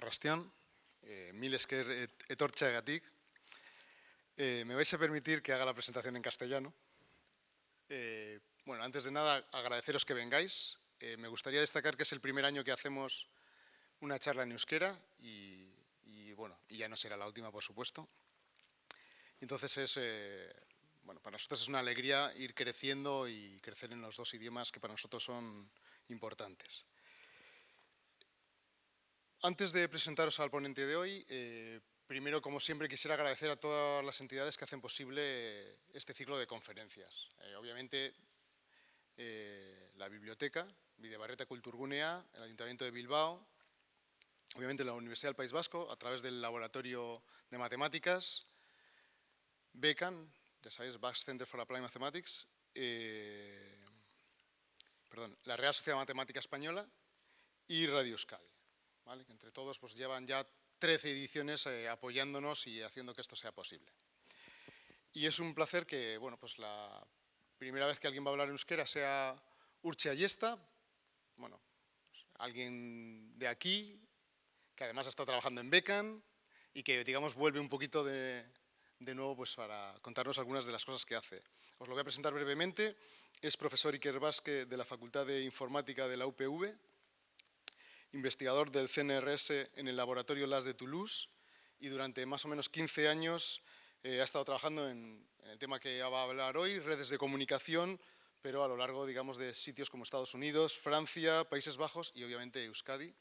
Arrastión, mil esker etortzeagatik. Me vais a permitir que haga la presentación en castellano. Bueno, antes de nada, agradeceros que vengáis. Me gustaría destacar que es el primer año que hacemos una charla en euskera y bueno, y ya no será la última, por supuesto. Entonces bueno, para nosotros es una alegría ir creciendo y crecer en los dos idiomas que para nosotros son importantes. Antes de presentaros al ponente de hoy, primero, como siempre, quisiera agradecer a todas las entidades que hacen posible este ciclo de conferencias. Obviamente, la biblioteca, Bidebarreta Kulturgunea, el Ayuntamiento de Bilbao, obviamente la Universidad del País Vasco, a través del Laboratorio de Matemáticas, BECAN, ya sabéis, Basque Center for Applied Mathematics, la Real Sociedad Matemática Española y Radio Euskadi. ¿Vale? Que entre todos pues, llevan ya 13 ediciones apoyándonos y haciendo que esto sea posible. Y es un placer que, bueno, pues la primera vez que alguien va a hablar en euskera sea Urtzi Ayesta, bueno, pues, alguien de aquí, que además ha estado trabajando en BECAN y que, digamos, vuelve un poquito de nuevo pues, para contarnos algunas de las cosas que hace. Os lo voy a presentar brevemente. Es profesor Iker Basque de la Facultad de Informática de la UPV, investigador del CNRS en el laboratorio LAS de Toulouse y durante más o menos 15 años ha estado trabajando en el tema que va a hablar hoy, redes de comunicación, pero a lo largo, digamos, de sitios como Estados Unidos, Francia, Países Bajos y obviamente Euskadi.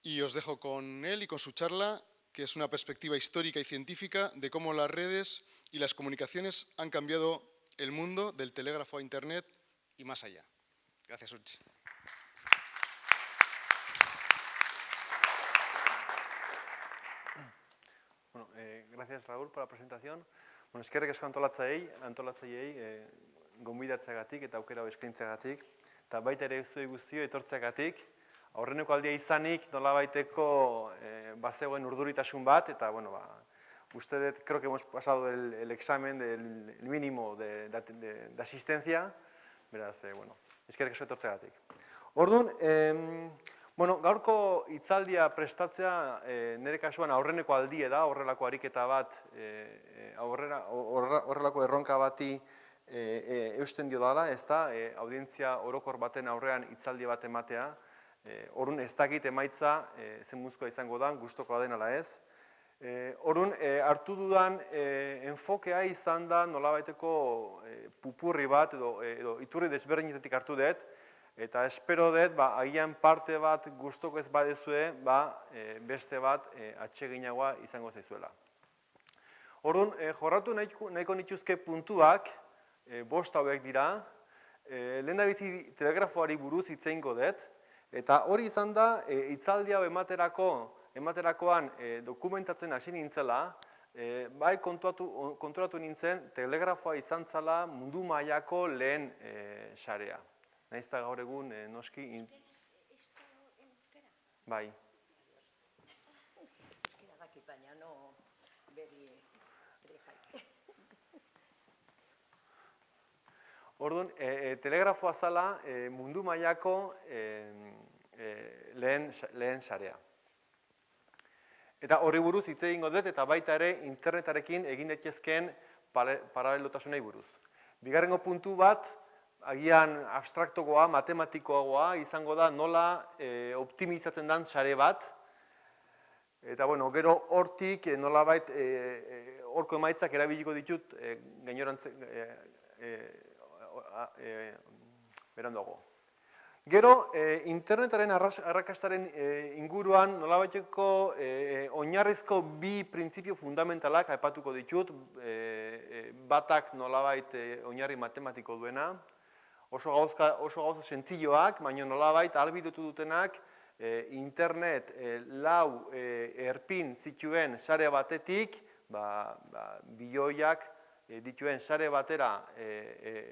Y os dejo con él y con su charla, que es una perspectiva histórica y científica de cómo las redes y las comunicaciones han cambiado el mundo del telégrafo a Internet y más allá. Gracias, Urtzi. Bueno, gracias, Raúl, por la presentación. Bueno, eskerrik asko antolatzaileei gonbidatzeagatik eta aukera eskaintzeagatik, eta baita ere zuei guztioi etortzeagatik. Aurreneko aldia izanik nolabaiteko bazegoen urduritasun bat, eta, bueno, creo que hemos pasado el examen del mínimo de asistencia, beraz, bueno, eskerrik asko etortzeagatik. Orduan, bueno, gaurko hitzaldia prestatzea nire kasuan aurreneko aldie da, horrelako ariketa bat, horrelako erronka bati eusten dio dala, ez da, audientzia orokor baten aurrean hitzaldi bat ematea. Orduan ez dakit emaitza zen muzkoa izango da, gustokoa den ala ez. Orduan, hartu dudan enfokea izan da nolabaiteko pupurri bat edo iturri desberdinetatik hartu dut, eta espero dut, agian parte bat gustoko ez badezue, beste bat atseginagoa izango zaizuela. Orduan, jorratu nahiko nituzke puntuak, 5 hauek dira, lehendabizi telegrafoari buruz hitz egingo dut, eta hori izan da, hitzaldi hau ematerakoan dokumentatzen hasi nintzela, bai konturatu nintzen, telegrafoa izan zela mundu mailako lehen sarea. Nahiz eta gaur egun noski... Bai. Euskera dakit, baina no beri jai. Orduan, telegrafoa zala mundu mailako lehen sarea. Eta horri buruz hitz egingo dut eta baita ere internetarekin egin daitezkeen paralelotasunei buruz. Bigarrengo puntu bat, agian abstraktogoa, matematikoagoa izango da nola optimizatzen den sare bat. Eta, bueno, gero hortik nolabait horko emaitzak erabiliko ditut beranduago. Gero, internetaren arrakastaren inguruan nolabaiteko oinarrizko bi printzipio fundamentalak aipatuko ditut, batak nolabait oinarri matematiko duena, oso gauza sentzilloak, baina nolabait ahalbidetu dutenak internet lau erpin zituen sare batetik, bilioiak dituen sare batera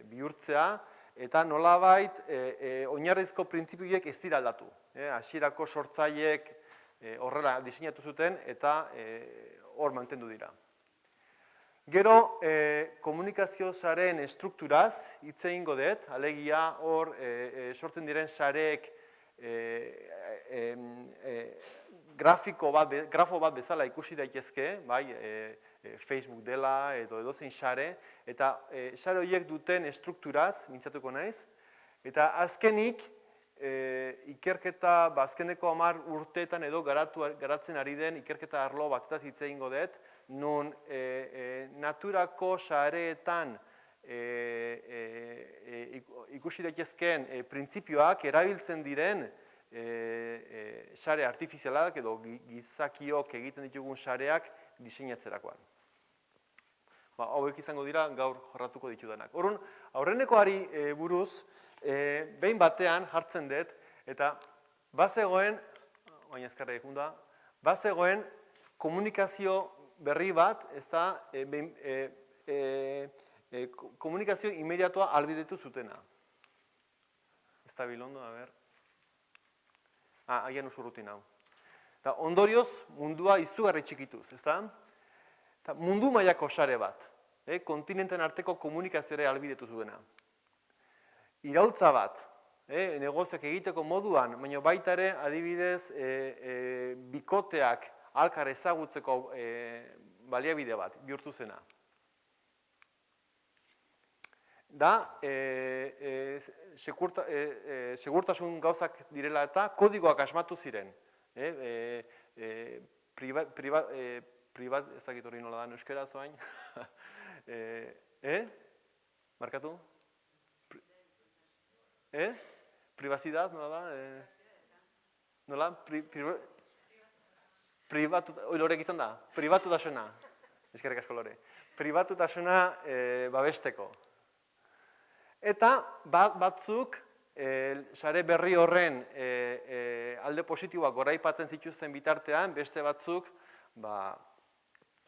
bihurtzea, eta nolabait oinarrizko printzipioek ez dira aldatu. Hasierako sortzaileek horrela diseinatu zuten eta hor mantendu dira. Gero, komunikazio sareen estrukturaz hitz egingo dut, alegia hor sortzen diren sareek grafo bat bezala ikusi daitezke, bai, Facebook dela edo edozein sare, eta sare horiek duten estrukturaz, mintzatuko naiz, eta azkenik, ikerketa, azkeneko 10 urteetan edo garatzen ari den ikerketa arlo batez hitz egingo dut, non naturako sareetan ikusi daitezkeen printzipioak erabiltzen diren sare artifizialak edo gizakiok egiten ditugun sareak diseinatzerakoan. Hauek izango dira gaur jorratuko ditudanak. Orduan, aurrenekoari buruz, behin batean jartzen dut, eta bazegoen, baina ezkarra ekunda, bazegoen komunikazio berri bat, ez da, komunikazio inmediatoa ahalbidetu zutena. Ez da bilondo, a ber. Agian usurrutin hau. Ondorioz, mundua izugarri txikituz, ez da? Mundu mailako sare bat, kontinenten arteko komunikazioare ahalbidetu zuena. Iraultza bat, negozioak egiteko moduan, baina baita ere adibidez bikoteak alkar ezagutzeko baliabide bat bihurtu zena. Da, segurtasun gauzak direla eta kodigoak asmatu ziren. Privat, ez dakit hori nola da, euskera zoain. Markatu? Privacidad, nola da? Nola? Lorek izan da? Pribatutasuna. Eskerrik asko lore. Pribatutasuna babesteko. Eta batzuk, sare berri horren alde positiboak goraipatzen zituzten bitartean, beste batzuk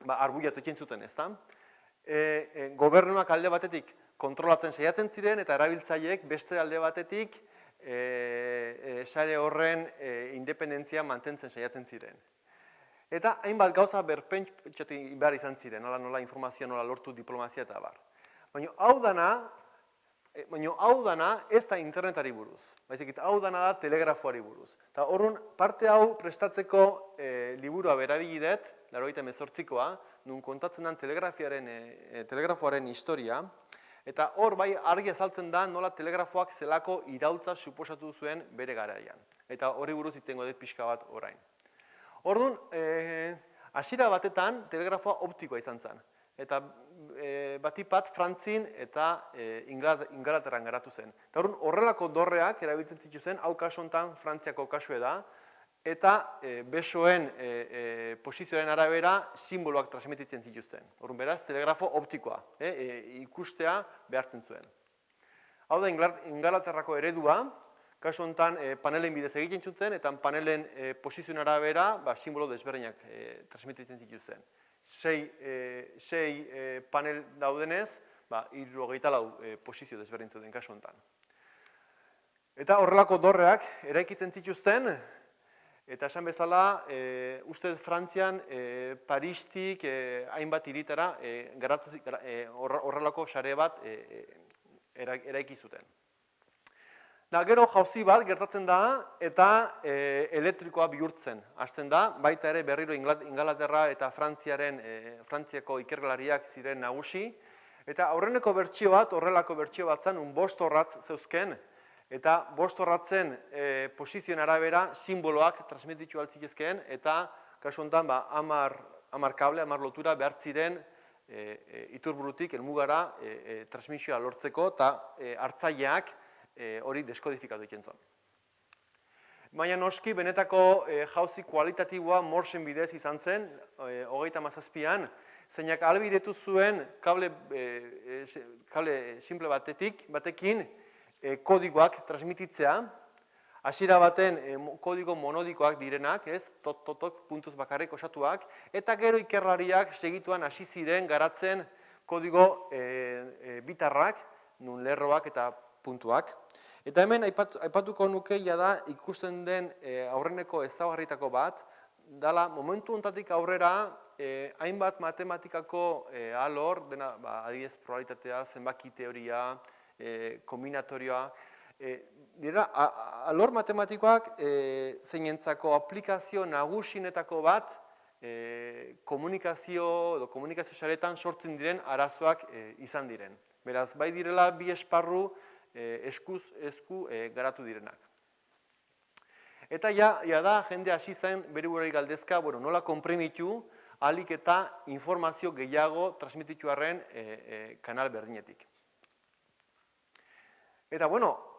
arbuiatu egin zuten, ezta? Gobernuak alde batetik kontrolatzen saiatzen ziren eta erabiltzaileek beste alde batetik sare horren independentzia mantentzen saiatzen ziren. Eta hainbat gauza berpentsatu behar izan ziren, nola informazioa, nola lortu diplomazia eta bar. Baina hau dana ez da internetari buruz, baizik eta hau dana da telegrafoari buruz. Eta horren parte hau prestatzeko liburua berabili dut, 1988koa, nun kontatzen den telegrafoaren historia, eta hor bai argi azaltzen da nola telegrafoak zelako iraultza suposatu zuen bere garaian. Eta hori buruz itengo dut pixka bat orain. Orduan, hasiera batetan telegrafoa optikoa izan zen. Eta batipat Frantzin eta Ingalaterran garatu zen. Eta horrelako dorreak erabiltzen zituzten, hau kasu honetan Frantziako kasue da, eta besoen posizioaren arabera simboloak transmititzen zituzten. Orduan beraz, telegrafo optikoa, ikustea behartzen zuen. Hau da Ingalaterrako eredua, kasu honetan panelen bidez egiten zuten, eta panelen posizioen arabera simbolo desberdinak transmititzen zituzten. 6 panel daudenez, 74 posizio desberdin zuten kasu honetan. Eta horrelako dorreak eraikitzen zituzten, eta esan bezala, uste Frantzian, Paristik, hainbat hiritara, horrelako sare bat eraiki zuten. Gero jauzi bat gertatzen da eta elektrikoa bihurtzen hasten da, baita ere berriro Ingalaterra eta Frantziako ikerlariak ziren nagusi, eta aurreneko bertsio bat, horrelako bertsio bat zen, 5 orratz zeuzken, eta 5 orratzen posizioen arabera simboloak transmititu altzitezkeen, eta kasu honetan 10 kable, 10 lotura behar ziren iturburutik helmugara transmisioa lortzeko, eta hartzaileak hori deskodifikatu egiten zuen. Baina noski, benetako jauzi kualitatiboa Morsen bidez izan zen, 37an, zeinak ahalbidetu zuen kable simple batekin kodigoak transmititzea, hasiera baten kodigo monodikoak direnak, tot, puntuz bakarrik osatuak, eta gero ikerlariak segituan hasi ziren garatzen kodigo bitarrak, nun lerroak eta puntuak. Eta hemen aipatuko nukeia da ikusten den aurreneko ezaugarrietako bat, dala momentu honetatik aurrera hainbat matematikako alor, dena adibidez probabilitatea, zenbaki teoria, kombinatorioa, dira, alor matematikoak zeinentzako aplikazio nagusinetako bat komunikazio edo komunikazio saretan sortzen diren arazoak izan diren. Beraz, bai direla bi esparru eskuz esku garatu direnak. Eta ja da jende hasi zen bere buruari galdezka, nola konprimitu ahalik eta informazio gehiago transmititu arren kanal berdinetik. Eta,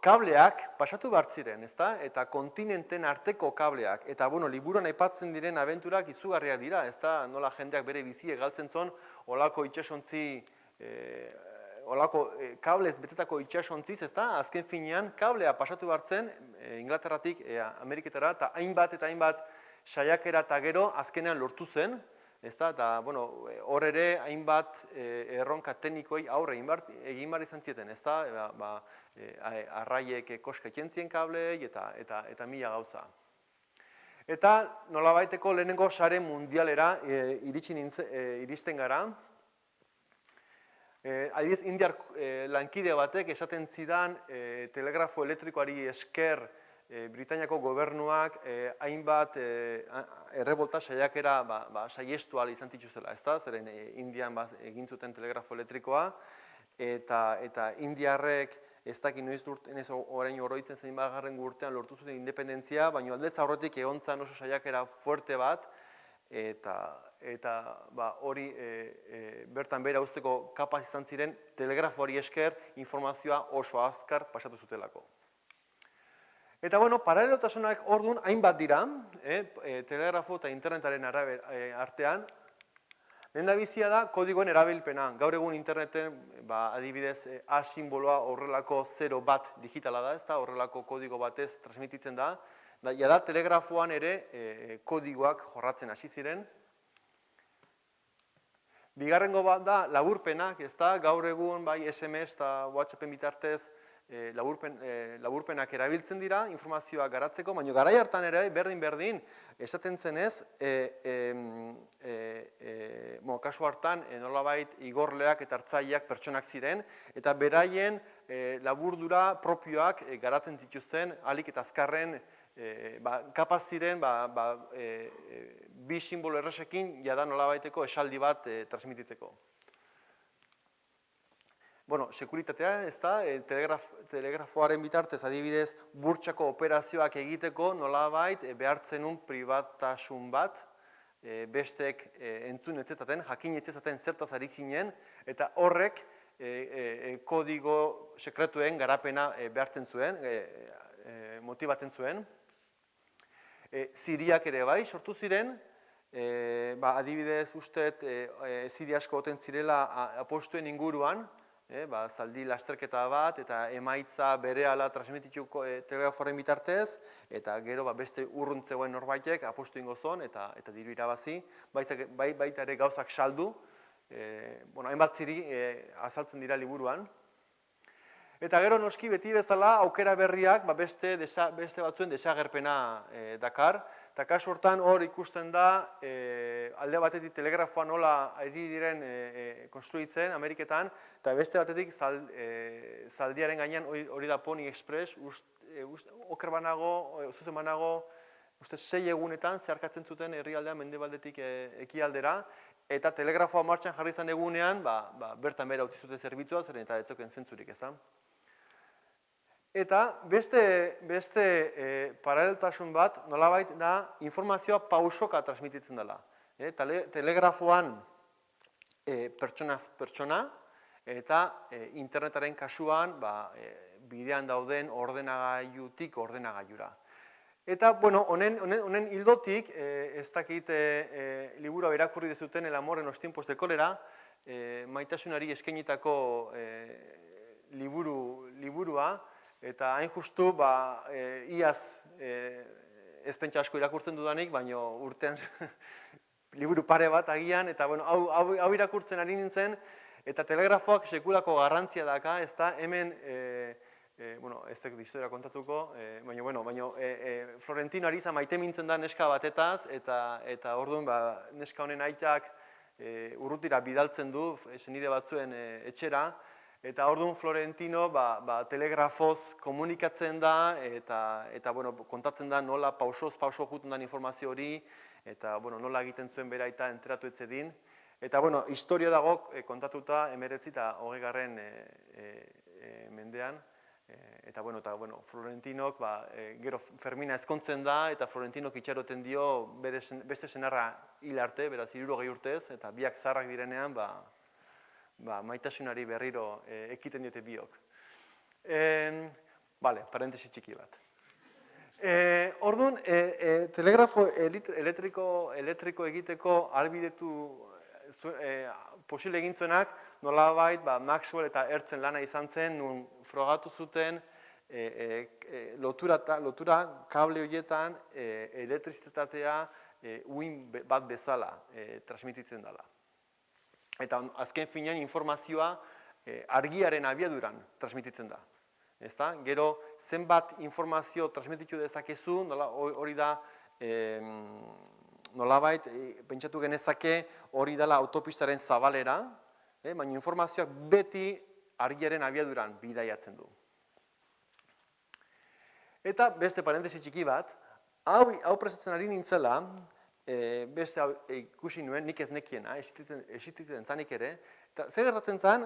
kableak pasatu behar ziren, ezta? Eta kontinenten arteko kableak. Eta, liburuan aipatzen diren abenturak izugarriak dira, ezta? Nola jendeak bere bizi galtzen zon, olako itxasontzi, olako kablez betetako itxasontziz, ezta? Azken finean, kablea pasatu behar zen Inglaterratik Ameriketara, eta hainbat saiakera eta gero azkenean lortu zen, ezta? Eta, hor ere hainbat erronka teknikoei aurre egin behar izan zieten, ezta? Arraiek koska itxentzien kablei eta mila gauza. Eta nolabaiteko lehenengo sare mundialera iristen gara. Adibidez, indiar lankide batek esaten zidan telegrafo elektrikoari esker Britaniako gobernuak hainbat errebolta saiakera saiestu ahal izan zituztela, ezta? Zeren Indian egin zuten telegrafo elektrikoa eta indiarrek ez dakit noiz orain oroitzen zein bagarren urtean lortu zuten independentzia, baina aldez aurretik egon zen oso saiakera fuerte bat eta hori bertan behera uzteko kapaz izan ziren telegrafoari esker informazioa oso azkar pasatu zutelako. Eta, paralelotasunak orduan hainbat dira, telegrafo eta internetaren artean. Lehendabizia da kodigoen erabilpena. Gaur egun interneten, adibidez, A simboloa horrelako 0 bat digitala da, ezta? Horrelako kodigo batez transmititzen da. Jada telegrafoan ere kodigoak jorratzen hasi ziren. Bigarrengo bat da laburpenak, ezta? Gaur egun bai SMS eta WhatsAppen bitartez laburpenak erabiltzen dira, informazioa garatzeko, baina garai hartan ere, berdin, esaten zenez, kasu hartan, nolabait igorleak eta hartzaileak pertsonak ziren, eta beraien laburdura propioak garatzen zituzten, ahalik eta azkarren kapaz ziren, bi simbolo erresekin, jada nolabaiteko esaldi bat transmititzeko. Sekuritatea, ez da, telegrafoaren bitartez adibidez burtsako operazioak egiteko nolabait behartzenun pribatasun bat, bestek entzun etzezaten, jakin etzezaten zertaz ari zinen, eta horrek kodigo sekretuen garapena behartzen zuen, motibatzen zuen. Siriak ere bai, sortu ziren, adibidez ustet ziri asko oten zirela apostuen inguruan, zaldi lasterketa bat eta emaitza berehala transmitituko telegrafoaren bitartez, eta gero beste urruntzegoen norbaitek apostu ingo zon eta diru irabazi, baita ere gauzak saldu, hainbat ziri azaltzen dira liburuan. Eta gero noski beti bezala aukera berriak beste batzuen desagerpena dakar, eta kasu hortan hor ikusten da alde batetik telegrafoa nola ari diren konstruitzen Ameriketan, eta beste batetik zaldiaren gainean hori da Pony Express, oker banago, zuzen banago, uste 6 egunetan zeharkatzen zuten herrialdean mendebaldetik ekialdera, eta telegrafoa martxan jarri izan egunean, bertan bera utzi zuten zerbitzua, zeren eta etzoken zentzurik, ez da? Eta beste paraleltasun bat, nolabait da, informazioa pausoka transmititzen dela. Telegrafoan pertsonaz pertsona, eta internetaren kasuan bidean dauden ordenagailutik ordenagailura. Eta, honen hildotik, ez dakit liburua irakurri dezuten El amor en los tiempos de cólera, maitasunari eskainitako liburua, eta hain justu, iaz ez pentsa asko irakurtzen dudanik, baina urtean liburu pare bat agian, eta hau irakurtzen ari nintzen, eta telegrafoak sekulako garrantzia daka, ez da, hemen, ez dut historia kontatuko, baina Florentino Ariza maite mintzen da neska batetaz, eta orduan neska honen aitak urrutira bidaltzen du, senide batzuen etxera, Eta orduan Florentino telegrafoz komunikatzen da eta kontatzen da nola pausoz pauso juten den informazio hori eta nola egiten zuen bera eta enteratu etzedin. Eta historia dago kontatuta 19. eta 20. Mendean. Eta Florentinok gero Fermina ezkontzen da eta Florentinok itxaroten dio beste senarra hil arte, beraz 60 urtez, eta biak zaharrak direnean maitasunari berriro ekiten diote biok. Parentesi txiki bat. Orduan, telegrafo elektriko egiteko ahalbidetu posible egin zuenak, nolabait Maxwell eta Hertzen lana izan zen, nun frogatu zuten lotura kable horietan elektrizitatea uhin bat bezala transmititzen dela. Eta azken finean informazioa argiaren abiaduran transmititzen da. Gero, zenbat informazio transmititu dezakezu, hori da, nolabait, pentsatu genezake hori dela autopistaren zabalera, baina informazioak beti argiaren abiaduran bidaiatzen du. Eta beste parentesi txiki bat, hau prestatzen ari nintzela, beste ikusi nuen, nik ez nekiena, existitzen zanik ere, eta zer gertatzen zen,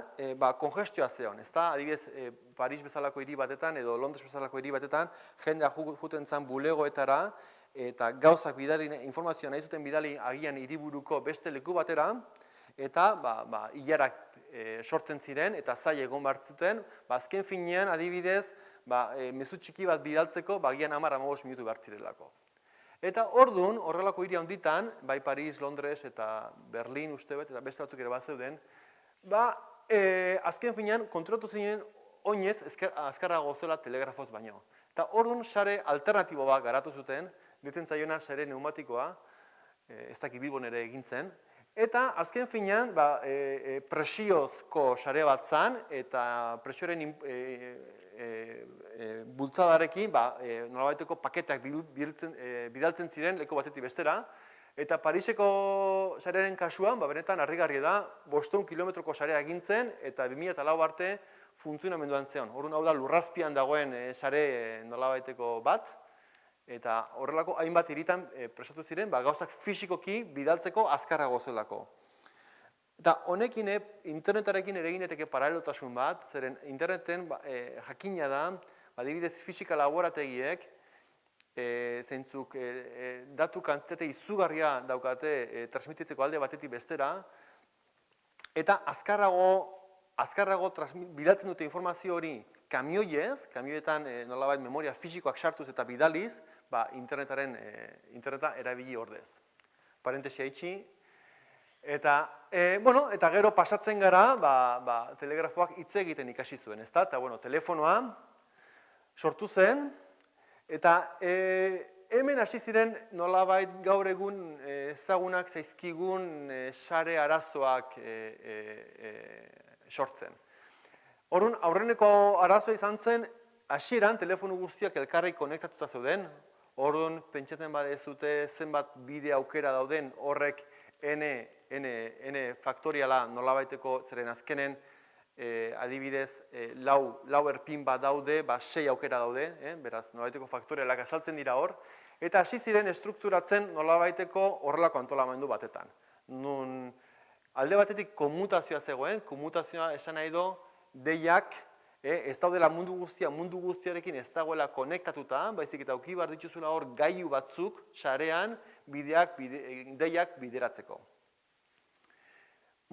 kongestioa zeon, adibidez, Paris bezalako hiri batetan edo Londres bezalako hiri batetan, jendea juten zen bulegoetara, eta gauzak bidali, informazioa nahi zuten bidali agian hiriburuko beste leku batera, eta ilarak sortzen ziren, eta zai egon bartzuten, azken finean, adibidez, mezu txiki bat bidaltzeko, agian 10-15 minutu bartzirelako. Eta orduan, horrelako hiri handitan, bai Paris, Londres eta Berlin uste bet, eta beste batzuk ere bat zeuden, azken finean kontrolatu zinen oinez azkarrago zela telegrafoz baino. Eta orduan sare alternatibo bat garatu zuten, ditzen zaiona sare pneumatikoa, ez dakit Bilbon ere egin zen, eta azken finean presiozko sare bat zan, eta presioaren bultzadarekin nolabaiteko paketeak bidaltzen ziren leku batetik bestera, eta Pariseko sarearen kasuan, benetan harrigarria da, 500 kilometroko sarea egintzen, eta 2004 arte funtzionamenduan zeon. Orduan hau da lurrazpian dagoen sare nolabaiteko bat, eta horrelako hainbat hiritan prestatu ziren, gauzak fisikoki bidaltzeko azkarrago zelako. Eta honekin internetarekin ere egin daiteke paralelotasun bat, zeren interneten jakina da, adibidez fisika laborategiek, zeintzuk datu kantitate izugarria daukate transmititzeko alde batetik bestera, eta azkarrago bidaltzen dute informazio hori kamioiez, kamioetan nolabait memoria fisikoak sartuz eta bidaliz, interneta erabili ordez. Parentesia itxi. Eta gero pasatzen gara, telegrafoak hitz egiten ikasi zuen, ezta? Eta, telefonoa sortu zen, eta hemen hasi ziren nolabait gaur egun ezagunak zaizkigun sare arazoak sortzen. Orduan, aurreneko arazoa izan zen, hasieran telefonu guztiak elkarri konektatuta zeuden, orduan, pentsatzen badezute zenbat bide aukera dauden horrek n faktoriala nolabaiteko zeren azkenen adibidez lau erpin bat daude, 6 aukera daude, beraz nolabaiteko faktorialak azaltzen dira hor, eta hasi ziren estrukturatzen nolabaiteko horrelako antolamendu batetan. Nun alde batetik komutazioa zegoen, komutazioa esan nahi du deiak ez daudela mundu guztiarekin ez dagoela konektatuta, baizik eta auki behar dituzula hor gailu batzuk sarean deiak bideratzeko.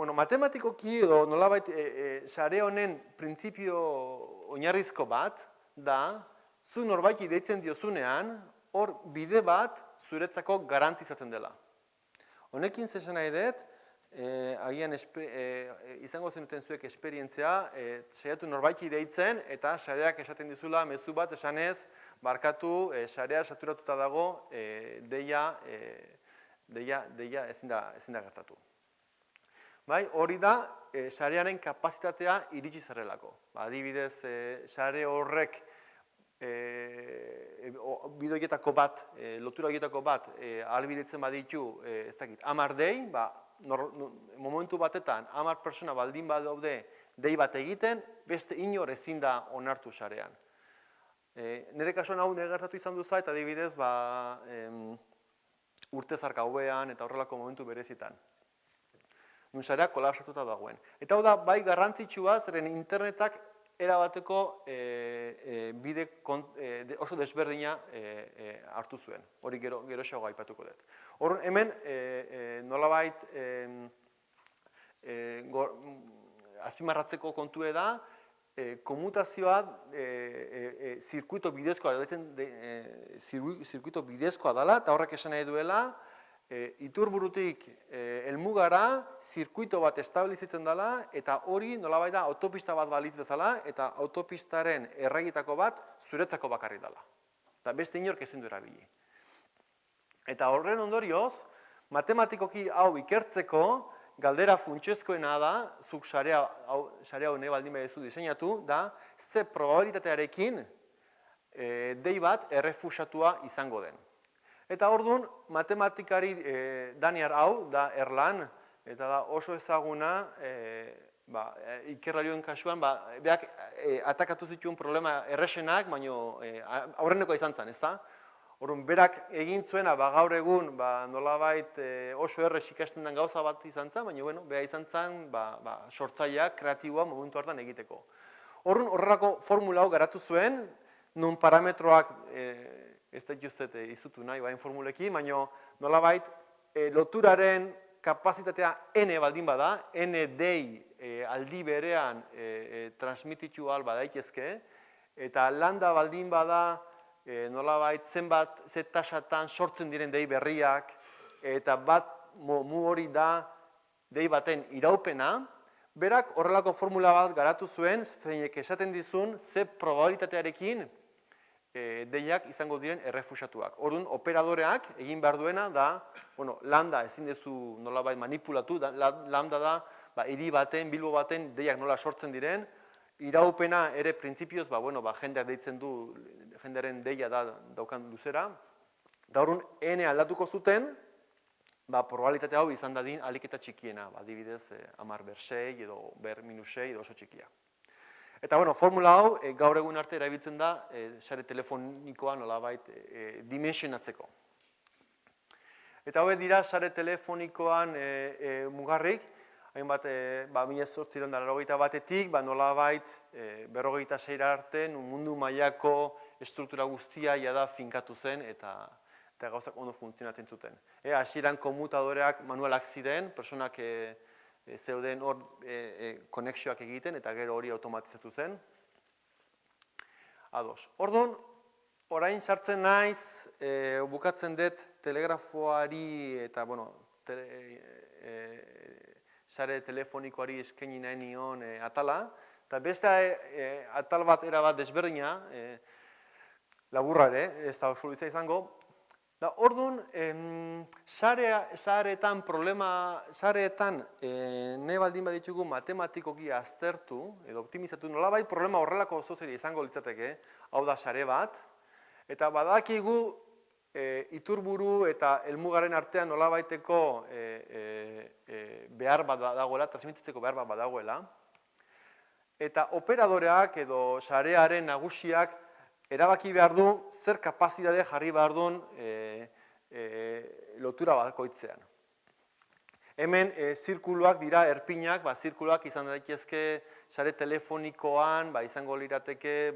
Matematikoki edo nolabait sare honen printzipio oinarrizko bat da, zu norbaiti deitzen diozunean, hor bide bat zuretzako garantizatzen dela. Honekin zesan nahi dut, agian izango zenuten zuek esperientzia, saiatu norbaiti deitzen eta sareak esaten dizula mezu bat esanez, barkatu, sarea saturatuta dago, deia ezin da gertatu. Hori da, sarearen kapazitatea iritsi zerrelako. Adibidez, sare horrek bidoietako bat, lotura horietako bat, ahalbidetzen baditu, ez dakit, 10 dei, momentu batetan 10 pertsona baldin badaude dei bat egiten, beste inor ezin da onartu sarean. Nire kasuan hau gertatu izan du zait, adibidez, urtezar gauean eta horrelako momentu berezitan. Nun sareak kolapsatuta dagoen. Eta hau da, bai garrantzitsua, zeren internetak erabateko bide oso desberdina hartu zuen. Hori geroxeago aipatuko dut. Horren, hemen nolabait azpimarratzeko kontue da, komutazioa zirkuito bidezkoa dela, eta horrek esan nahi duela, iturburutik helmugara zirkuito bat estabilizitzen dela, eta hori nolabait da autopista bat balitz bezala, eta autopistaren erraietako bat zuretzako bakarri dela. Eta beste inork ezin du erabili. Eta horren ondorioz, matematikoki hau ikertzeko, galdera funtsezkoena da, zuk sarea hau nahi baldin baduzu diseinatu, da, ze probabilitatearekin dei bat errefusatua izango den. Eta orduan, matematikari Daniel hau, da Erlan, eta da oso ezaguna, ikerlarioen kasuan, beak atakatu zituen problema erresenak, baina aurrenekoa izan zen, ezta? Orduan, berak egin zuena, gaur egun, nolabait oso errez ikasten den gauza bat izan zen, baina, beha izan zen, sortzaileak, kreatiboa momentu hartan egiteko. Orduan, horrelako formula hau garatu zuen, nun parametroak, ez da justet izutu nahi, bain formulekin, baina nolabait loturaren kapazitatea n baldin bada, n dei aldi berean transmititu alba daitezke, eta lambda baldin bada nolabait zenbat tasatan sortzen diren dei berriak, eta bat mu hori da dei baten iraupena, berak horrelako formula bat garatu zuen, zeinek esaten dizun, ze probabilitatearekin deiak izango diren errefusatuak. Orduan, operadoreak egin behar duena da, lambda ezin dezu nolabait manipulatu, lambda da, hiri baten, bilbo baten deiak nola sortzen diren, iraupena ere printzipioz, jendeak deitzen du, jendearen deia daukan luzera, eta orduan, n aldatuko zuten, probabilitate hau izan dadin aliketa txikiena, adibidez, 10/6 edo -6 edo oso txikia. Eta, formula hau gaur egun arte erabiltzen da sare telefonikoa nolabait dimensionatzeko. Eta hauek dira sare telefonikoan mugarrik, hainbat 1891-etik nolabait 46 arte mundu mailako estruktura guztia jada finkatu zen eta gauzak ondo funtzionatzen zuten. Hasieran komutadoreak manualak ziren, personak zeuden hor konexioak egiten eta gero hori automatizatu zen. Ados. Orduan, orain sartzen naiz, bukatzen dut telegrafoari eta, sare telefonikoari eskaini nahi nion atala, eta beste atal bat erabat desberdina, laburra ere, ez da oso luza izango. Orduan, sareetan nahi baldin baditugu matematikoki aztertu edo optimizatu, nolabait problema horrelako oso zeria izango litzateke, hau da sare bat, eta badakigu iturburu eta helmugaren artean nolabaiteko behar bat badagoela, transmititzeko behar bat badagoela, eta operadoreak edo sarearen nagusiak erabaki behar du zer kapazitate jarri behar duen lotura bakoitzean. Hemen zirkuluak dira erpinak, zirkuluak izan daitezke sare telefonikoan, izango lirateke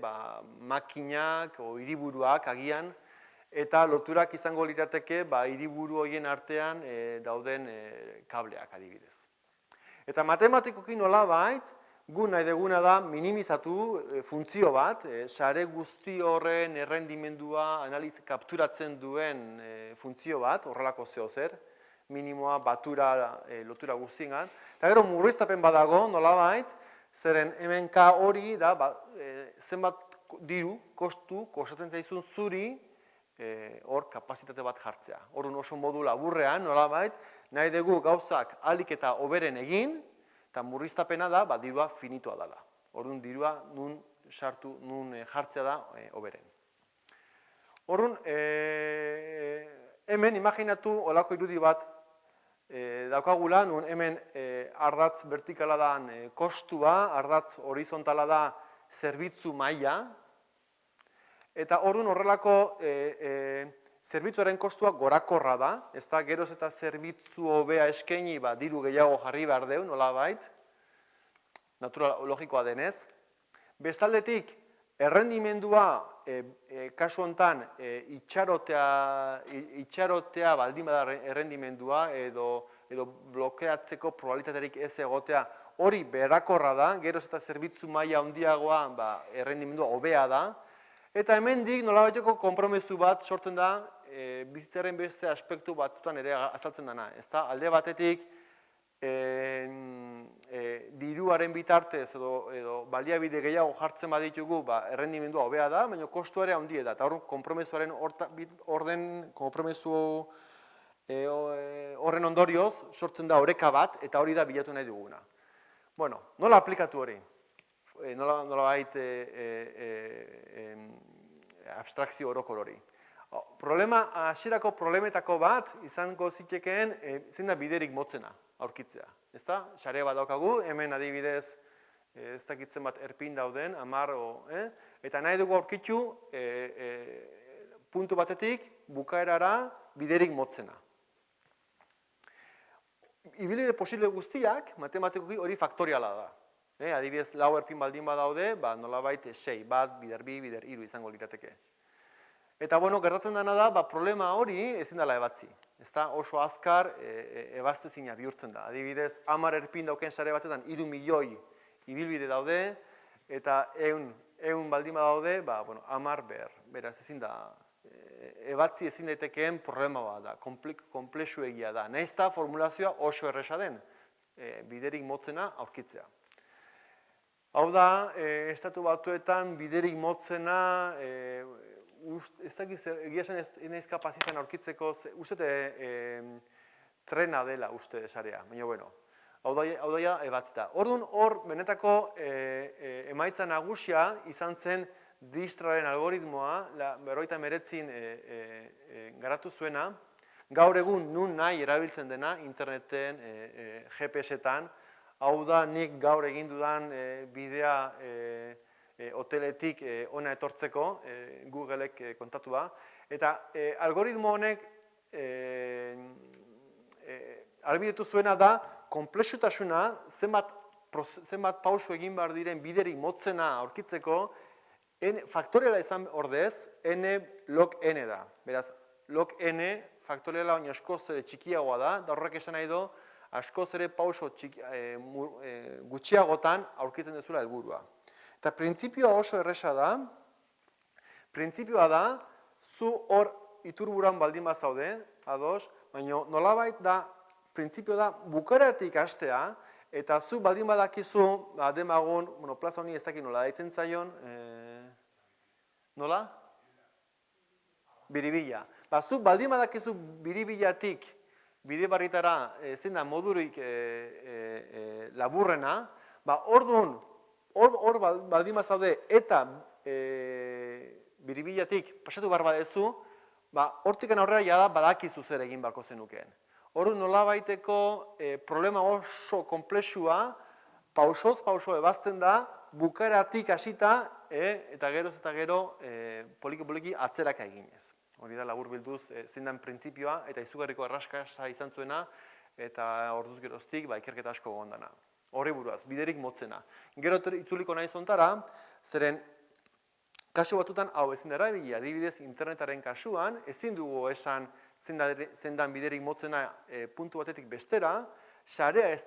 makinak o hiriburuak agian, eta loturak izango lirateke hiriburu horien artean dauden kableak adibidez. Eta matematikoki nolabait, gu nahi deguna da minimizatu funtzio bat, sare guzti horren errendimendua kapturatzen duen funtzio bat, horrelako zehozer, minimoa, batura, lotura guztiengan. Eta gero murriztapen badago, nolabait, zeren hemen K hori da, zenbat diru, kostatzen zaizun zuri, hor kapazitate bat jartzea. Horren oso modu laburrean, nolabait, nahi dugu gauzak ahalik eta hoberen egin, eta murriztapena da, dirua finitua dela. Orduan dirua nun jartzea da hoberen. Orduan, hemen imaginatu olako irudi bat daukagula, nun hemen ardatz vertikala da kostua, ardatz horizontala da zerbitzu maila, eta orduan horrelako zerbitzuaren kostua gorakorra da, ez da, geroz eta zerbitzu hobea eskaini, diru gehiago jarri behar deu, nolabait, natural logikoa denez. Bestaldetik, errendimendua, kasu honetan, itxarotea baldin bada errendimendua, edo blokeatzeko probabilitaterik ez egotea, hori berakorra da, geroz eta zerbitzu maila handiagoa errendimendua hobea da, eta hemendik nolabaiteko konpromezu bat sortzen da, bizitzaren beste aspektu batzutan ere azaltzen dena. Alde batetik, diruaren bitartez edo baliabide gehiago jartzen baditugu, errendimendua hobea da, baina kostu ere handia da. Eta horren ondorioz sortzen da oreka bat, eta hori da bilatu nahi duguna. Bueno, nola aplikatu hori? Nolabait abstrakzio orokor hori. Hasierako problemetako bat izango zitekeen zein da biderik motzena aurkitzea. Ezta? Sare bat daukagu, hemen adibidez ez dakitzen bat erpin dauden, 10, eta nahi dugu aurkitu puntu batetik bukaerara biderik motzena. Ibilbide posible guztiak, matematikoki hori faktoriala da. Adibidez, 4 erpin baldin badaude, nolabait 6, bat, bider 2, bider 3 izango lirateke. Eta, gertatzen dena da, problema hori ezin dela ebatzi. Oso azkar ebaztezina bihurtzen da. Adibidez, 10 erpin dauken sare batetan 3 milioi ibilbide daude, eta 100 baldin badaude, 10 behar. Beraz, ezin da, ebatzi ezin daitekeen problema bat da, komplexu egia da. Nahiz eta formulazioa oso erresa den, biderik motzena aurkitzea. Hau da, Estatu Batuetan biderik motzena, ez dakiz, egia esan ez naiz kapaz izan aurkitzeko, uste trena dela uste sarea, baina bueno, hau da ebatzita. Orduan hor, benetako emaitza nagusia izan zen Distraren algoritmoa, 59 garatu zuena, gaur egun nun nahi erabiltzen dena, interneten, GPS-etan, hau da nik gaur egin dudan bidea hoteletik ona etortzeko, Googleek kontatua, eta algoritmo honek ahalbidetu zuena da konplexutasuna, zenbat pauso egin behar diren biderik motzena aurkitzeko, faktoriala izan ordez, n log n da. Beraz, log n faktoriala baino askoz ere txikiagoa da, da horrek esan nahi du, askoz ere pauso gutxiagotan aurkitzen dezula helburua. Eta printzipioa oso erresa da, printzipioa da, zu hor iturburan baldin bazaude, ados, baina nolabait da, printzipioa da, bukaratik hastea, eta zu baldin badakizu, demagun, plaza honi ez dakit nola daitzen zaion, nola? Biribila. Zu baldin badakizu biribilatik bide barritara zein da modurik laburrena, orduan, hor baldin bazaude eta biribilatik pasatu behar badezu, hortikan aurrera jada badakizu zer egin beharko zenukeen. Orduan nolabaiteko problema oso konplexua, pausoz pauso ebazten da, bukaeratik hasita eta geroz eta gero poliki atzeraka eginez. Hori da labur bilduz zein den printzipioa eta izugarriko erraskasa izan zuena eta orduz geroztik ikerketa asko gondana. Horri buruaz, biderik motzena. Gero itzuliko nahi zontara, zeren kasu batutan hau ezin dara ebili, adibidez internetaren kasuan, ezin dugu esan zein den biderik motzena puntu batetik bestera, sarea ez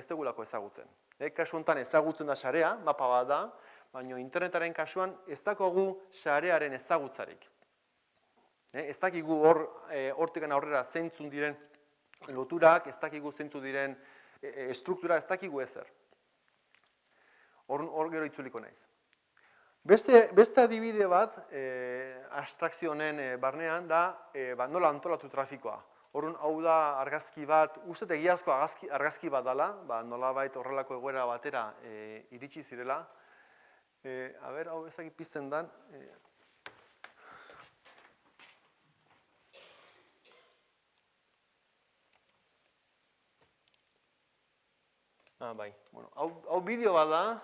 dugulako ezagutzen. Kasu honetan ezagutzen da sarea, mapa bat da, baina internetaren kasuan ez dakogu sarearen ezagutzarik. Ez dakigu hortikan aurrera zeintzun diren loturak, ez dakigu zeintzun diren struktura, ez dakigu ezer. Hor gero itzuliko naiz. Beste adibide bat, abstrakzio honen barnean, da nola antolatu trafikoa. Horren hau da argazki bat, uste egiazko argazki bat dela, nolabait horrelako egoera batera iritsi zirela. Hau ezagik pizten dan. Bai. Bueno, hau bideo bada,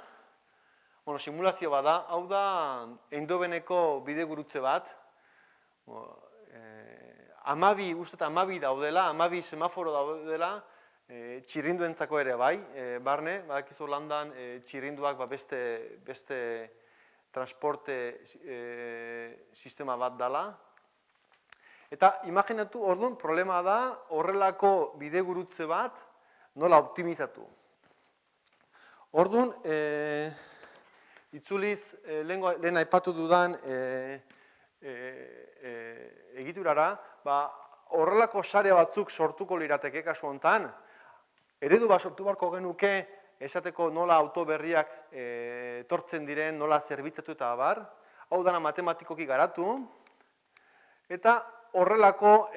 simulazio bada, hau da Eindhoveneko bidegurutze bat. Uste 12 daudela, 12 semaforo daudela, txirrinduentzako ere bai, barne, badakizu Holandan txirrinduak beste transporte sistema bat dela. Eta imaginatu, orduan, problema da horrelako bidegurutze bat nola optimizatu. Orduan, itzuliz, lehen aipatu dudan egiturara, horrelako sare batzuk sortuko lirateke kasu hontan, eredu bat sortu beharko genuke esateko nola auto berriak etortzen diren, nola zerbitzatu eta abar, hau dana matematikoki garatu, eta horrelako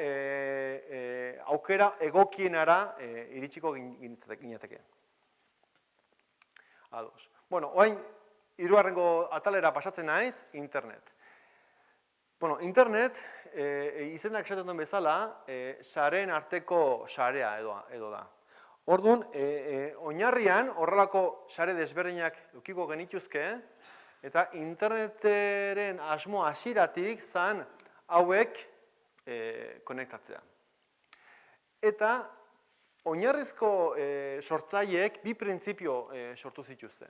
aukera egokienara iritsiko ginateke. Ados. Bueno, orain hirugarrengo atalera pasatzen naiz, internet. Bueno, internet, izenak esaten duen bezala, sareen arteko sarea edo da. Orduan, oinarrian horrelako sare desberdinak edukiko genituzke, eta interneteren asmo hasieratik zan hauek konektatzea. Eta oinarrizko sortzaileek bi printzipio sortu zituzten.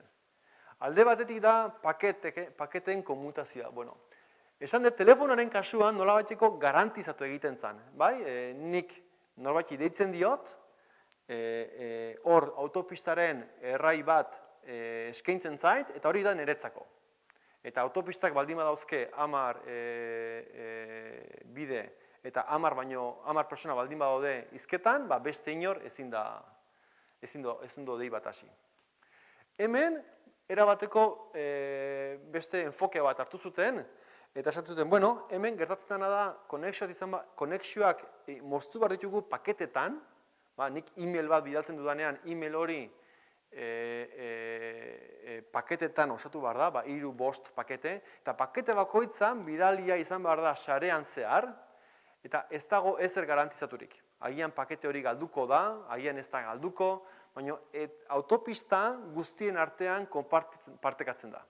Alde batetik da paketen komutazioa. Bueno, esan dut, telefonaren kasuan nolabaiteko garantizatu egiten zen. Bai? Nik norbaiti deitzen diot, hor autopistaren errai bat eskaintzen zait, eta hori da niretzako. Eta autopistak baldin badauzke 10 bide, eta 10 persona baldin badaude hizketan, beste inor ezin do dei bat hasi. Hemen, erabateko beste enfoke bat hartu zuten, eta esatu zuten, bueno, hemen gertatzen dena da, konexioak moztu behar ditugu paketetan, nik e-mail bat bidaltzen dudanean, e-mail hori paketetan osatu behar da, 3-5 pakete, eta pakete bakoitzan bidalia izan behar da sarean zehar, eta ez dago ezer garantizaturik. Agian pakete hori galduko da, agian ez da galduko, baina autopista guztien artean partekatzen da.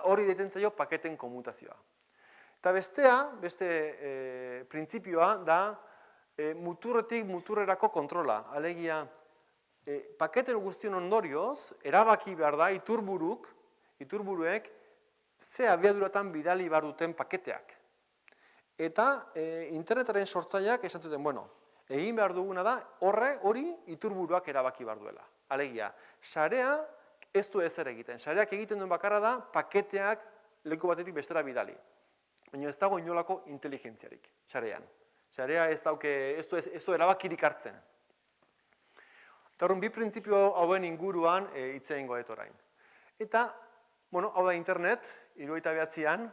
Hori deitzen zaio paketen komutazioa. Eta beste printzipioa da muturretik muturrerako kontrola. Alegia, paketen guztien ondorioz, erabaki behar da iturburuek ze abiaduratan bidali behar duten paketeak. Eta internetaren sortzaileak esan duten, bueno, egin behar duguna da, hori iturburuak erabaki behar duela. Alegia, sarea ez du ezer egiten. Sareak egiten duen bakarra da, paketeak leku batetik bestera bidali. Baina ez dago inolako inteligentziarik, sarean. Sarea ez du erabakirik hartzen. Eta horren, bi printzipio hauen inguruan hitz egingo dut orain. Eta, bueno, hau da internet, 1979an,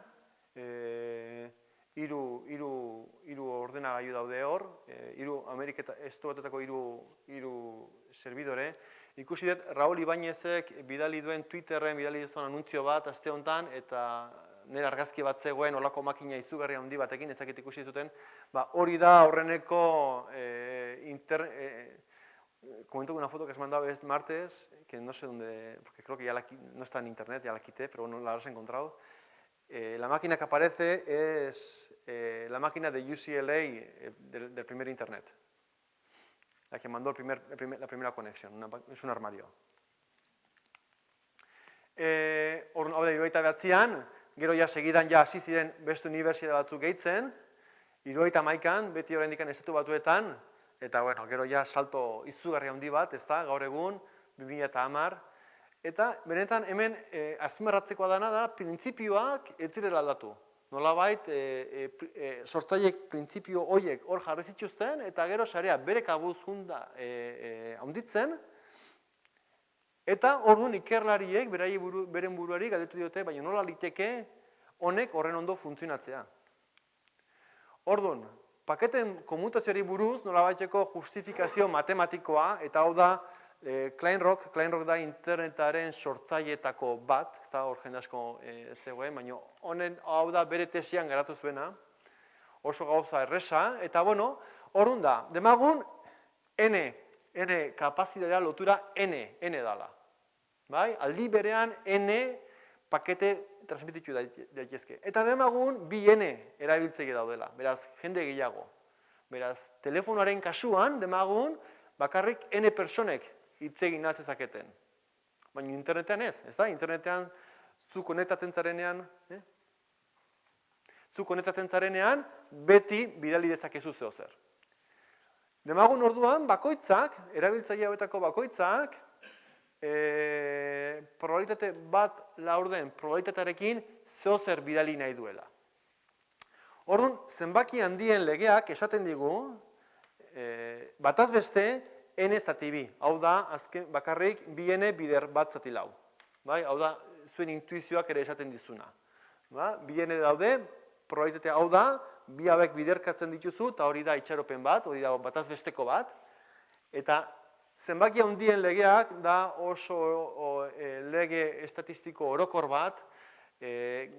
hiru ordenagailu daude hor, Estatuetako hiru servidore. Ikusi dut, Raul Ibañezek bidali duen Twitterren bidali duen anuntzio bat aste honetan, eta nire argazki bat zegoen olako makina izugarri handi batekin, ezakit ikusi zuten, hori da horreneko comento una foto que se mandaba este martes, que no sé dónde, porque creo que ya no está en internet, ya la quité, pero bueno, la habrás encontrado. La máquina que aparece es la máquina de UCLA del primer internet. La que mandó la primera conexión, es un armario. Hau da, 1979an, gero ja segidan ja hasi ziren beste unibertsitate batzuk gehitzen, 1971an, beti oraindik Estatu Batuetan, eta bueno, gero ja salto izugarri handi bat, ezta, gaur egun, 2010. Eta benetan hemen azpimarratzekoa dana da printzipioak ez direla aldatu. Nolabait sortzaileek printzipio horiek hor jarri zituzten eta gero sarea bere kabuz handitzen. Eta orduan ikerlariek beren buruari galdetu diote, baina nola liteke honek horren ondo funtzionatzea. Orduan, paketen komutazioari buruz nolabaiteko justifikazio matematikoa, eta hau da Kleinrock da internetaren sortzaileetako bat, ez da hor jende asko zegoen, baina hau da bere tesian garatu zuena, oso gauza erresa, eta bueno, orduan da, demagun N N kapazitatea lotura N dala. Bai? Aldi berean N pakete transmititu daitezke. Eta demagun bi N erabiltzaile daudela, beraz, jende gehiago. Beraz, telefonoaren kasuan, demagun, bakarrik N personek hitz egin altzezaketen. Baina internetean ez da? Internetean zu konektatzen zarenean, beti bidali dezakezu zeozer. Demagun orduan, bakoitzak, erabiltzaile hauetako bakoitzak, probabilitate bat laurden probabilitatearekin zeozer bidali nahi duela. Orduan, zenbaki handien legeak esaten digu, bataz beste, N zati bi. Hau da, azken bakarrik, bi N bider bat zati lau. Bai? Hau da, zuen intuizioak ere esaten dizuna. Bi N daude, probabilitatea hau da, bi hauek biderkatzen dituzu, eta hori da itxaropen bat, hori da bataz besteko bat. Eta zenbaki handien legeak da oso lege estatistiko orokor bat,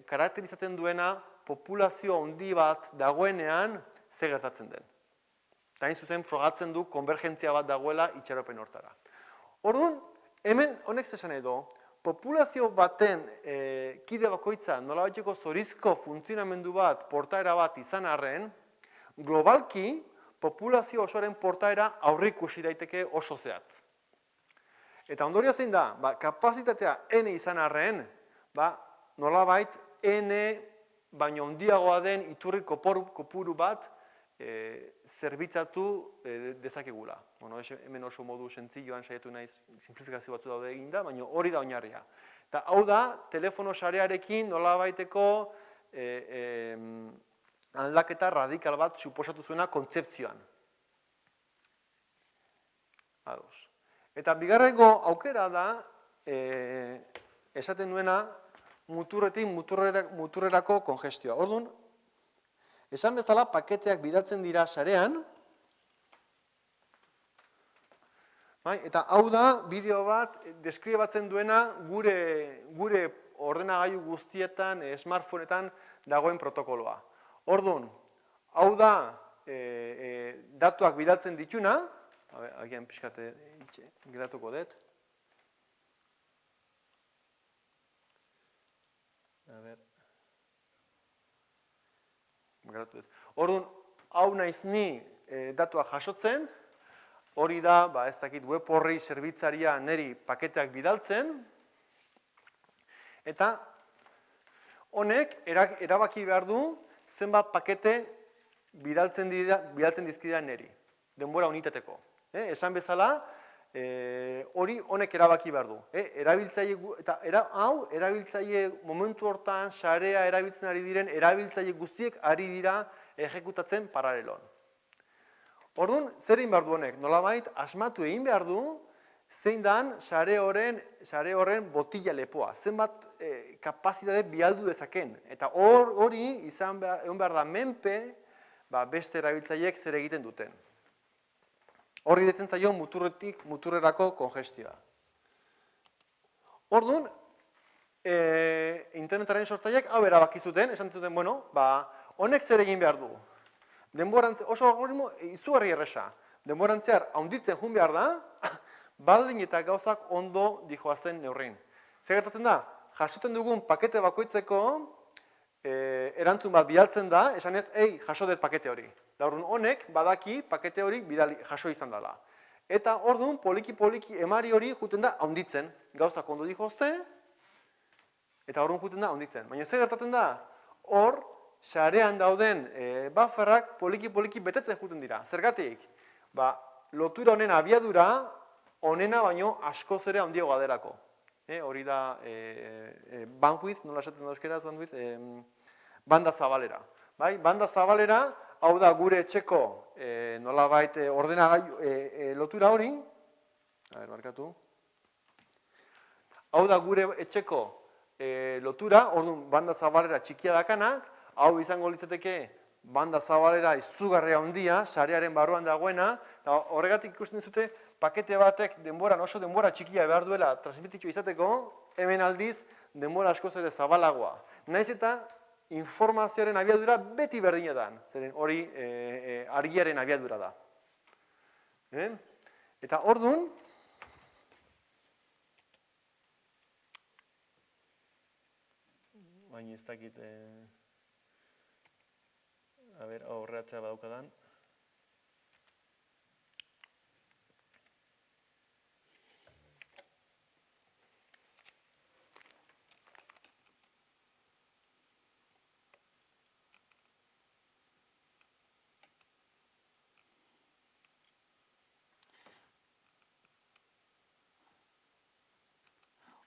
karakterizatzen duena populazio handi bat dagoenean ze gertatzen den. Eta hain zuzen frogatzen du konvergentzia bat dagoela itxaropen hortara. Orduan, hemen honek zesan edo, populazio baten kide bakoitza nolabaiteko zorizko funtzionamendu bat, portaera bat izan arren, globalki populazio osoaren portaera aurreikusi daiteke oso zehatz. Eta ondorio zein da, kapazitatea N izan arren, nolabait N baino handiagoa den iturri kopuru bat zerbitzatu dezakegula. Hemen oso modu sentzioan saiatu naiz, simplifikazio batzu daude eginda, baina hori da oinarria. Eta hau da, telefono sarearekin nolabaiteko aldaketa radikal bat suposatu zuena kontzeptzioan. Ados. Eta bigarrengo aukera da, esaten duena, muturretik muturrerako kongestioa. Orduan, esan bezala paketeak bidaltzen dira sarean, eta hau da bideo bat deskribatzen duena gure ordenagailu guztietan, smartphoneetan dagoen protokoloa. Orduan, hau da datuak bidaltzen dituna, agian pixkate geratuko dut. Orduan, hau naiz ni datuak jasotzen, hori da, ez dakit, web horri zerbitzaria niri paketeak bidaltzen, eta honek erabaki behar du zenbat pakete bidaltzen dizkidea niri, denbora unitateko. Esan bezala, hori honek erabaki behar du. Eta hau, erabiltzaile momentu hortan, sarea erabiltzen ari diren, erabiltzaile guztiek ari dira ejekutatzen paralelon. Orduan, zer egin behar du honek? Nolabait, asmatu egin behar du, zein dan sare horren botila lepoa, zenbat kapazitate bialdu dezaken. Eta hori egon behar da menpe, beste erabiltzaileek zer egiten duten. Horri detzen zaio muturretik muturrerako kongestioa. Orduan, internetaren sortzaileek hau erabaki zuten, esan zuten, honek zer egin behar du. Oso algoritmo izugarri erresa. Denborantzear haunditzen joan behar da, baldin eta gauzak ondo dijoazten neurrin. Zer gertatzen da, jasoten dugun pakete bakoitzeko erantzun bat bidaltzen da, esanez, jaso dut pakete hori. Orduan honek badaki pakete hori jaso izan dela. Eta orduan poliki emari hori juten da haunditzen. Gauzak ondo dijozte, eta orduan juten da haunditzen. Baina zer gertatzen da, hor, sarean dauden bufferrak poliki betetzen juten dira. Zergatik? Lotura honen abiadura, honena baino askoz ere handiagoa delako. Hori da bandwidth, nola esaten da euskeraz bandwidth, banda zabalera. Banda zabalera, hau da gure etxeko nolabait ordenagailu lotura hori, barkatu. Hau da gure etxeko lotura, orduan banda zabalera txikia dakanak, hau izango litzateke banda zabalera izugarria handia, sarearen barruan dagoena, eta horregatik ikusten dizute pakete batek oso denbora txikia behar duela transmititu izateko, hemen aldiz denbora askoz ere zabalagoa. Naiz eta informazioaren abiadura beti berdinetan, zeren hori argiaren abiadura da. Eta orduan, baina ez dakit, aurreatzea badaukadan.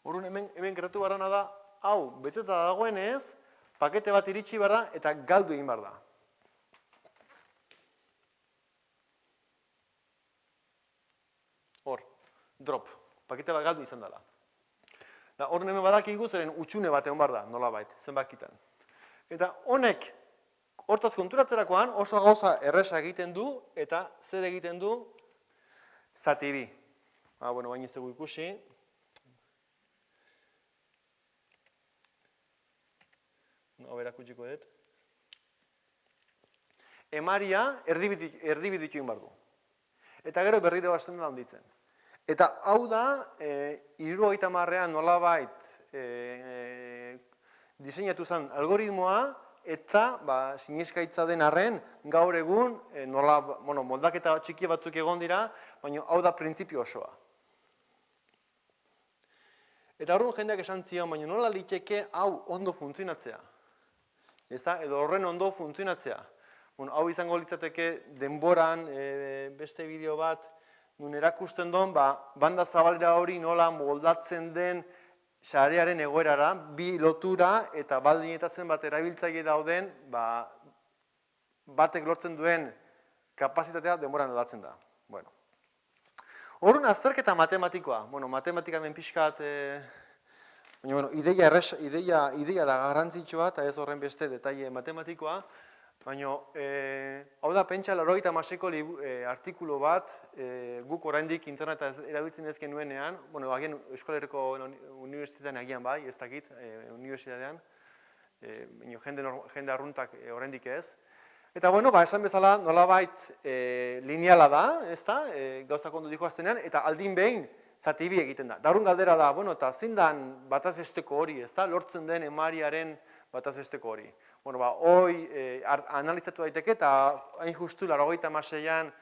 Orduan hemen geratu barrana da, hau, beteta dagoenez, pakete bat iritsi behar da eta galdu egin behar da. Hor, drop, pakete bat galdu izan dela. Orduan hemen badakigu zeren utxune bat egon behar da, nolabait, zenbakitan. Eta honek, hortaz konturatzerakoan oso gauza erresa egiten du eta zer egiten du zati bi. Baina ez dugu ikusi. Erakutsiko dut. Emaria erdibiditu egin behar du. Eta gero berriro hasten da handitzen. Eta hau da, 70ean nolabait diseinatu zen algoritmoa, eta sineskaitza den arren, gaur egun, moldaketa txiki batzuk egon dira, baina hau da printzipio osoa. Eta horren jendeak esan zion, baina nola liteke hau ondo funtzionatzea. Edo horren ondo funtzionatzea. Hau izango litzateke denboran beste bideo bat nun erakusten duen, banda zabalera hori nola moldatzen den sarearen egoerara, bi lotura eta baldinetatzen bat erabiltzaile dauden, batek lortzen duen kapazitatea denboran aldatzen da. Horren azterketa matematikoa. Matematika hemen pixkat, ideia da garrantzitsua eta ez horren beste detaile matematikoa, baina hau da pentsa 96ko artikulu bat guk oraindik interneta erabiltzen ez genuenean, agian Euskal Herriko Unibertsitatean agian bai, ez dakit, unibertsitatean, jende arruntak oraindik ez. Eta esan bezala nolabait lineala da, ezta, gauzak ondo dihoaztenean, eta aldin behin zati bi egiten da. Darun galdera da, eta zindan batazbesteko hori, ezta, lortzen den emariaren batazbesteko hori. Hoi analizatu daiteke eta hain justu 96an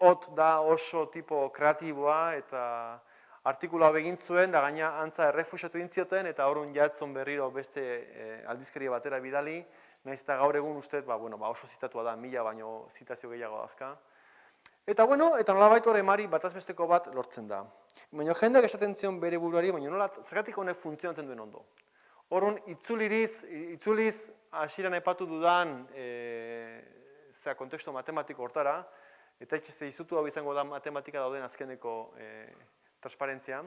hot da oso tipo kreatiboa eta artikula begin zuen, da gaina antza errefuxatu intzioten eta horren jatzen berriro beste aldizkaria batera bidali, nahiz eta gaur egun ustez oso zitatua da, 1000 baino zitazio gehiago dazka. Eta nolabait hor emari batazbesteko bat lortzen da. Baina jendeak esaten zion bere buruari, baina nola zergatik honek funtzionatzen duen ondo. Horren itzuliz hasieran aipatu dudan kontekstu matematiko hortara, eta itxeste izutu hau izango da matematika dauden azkeneko transparentzia.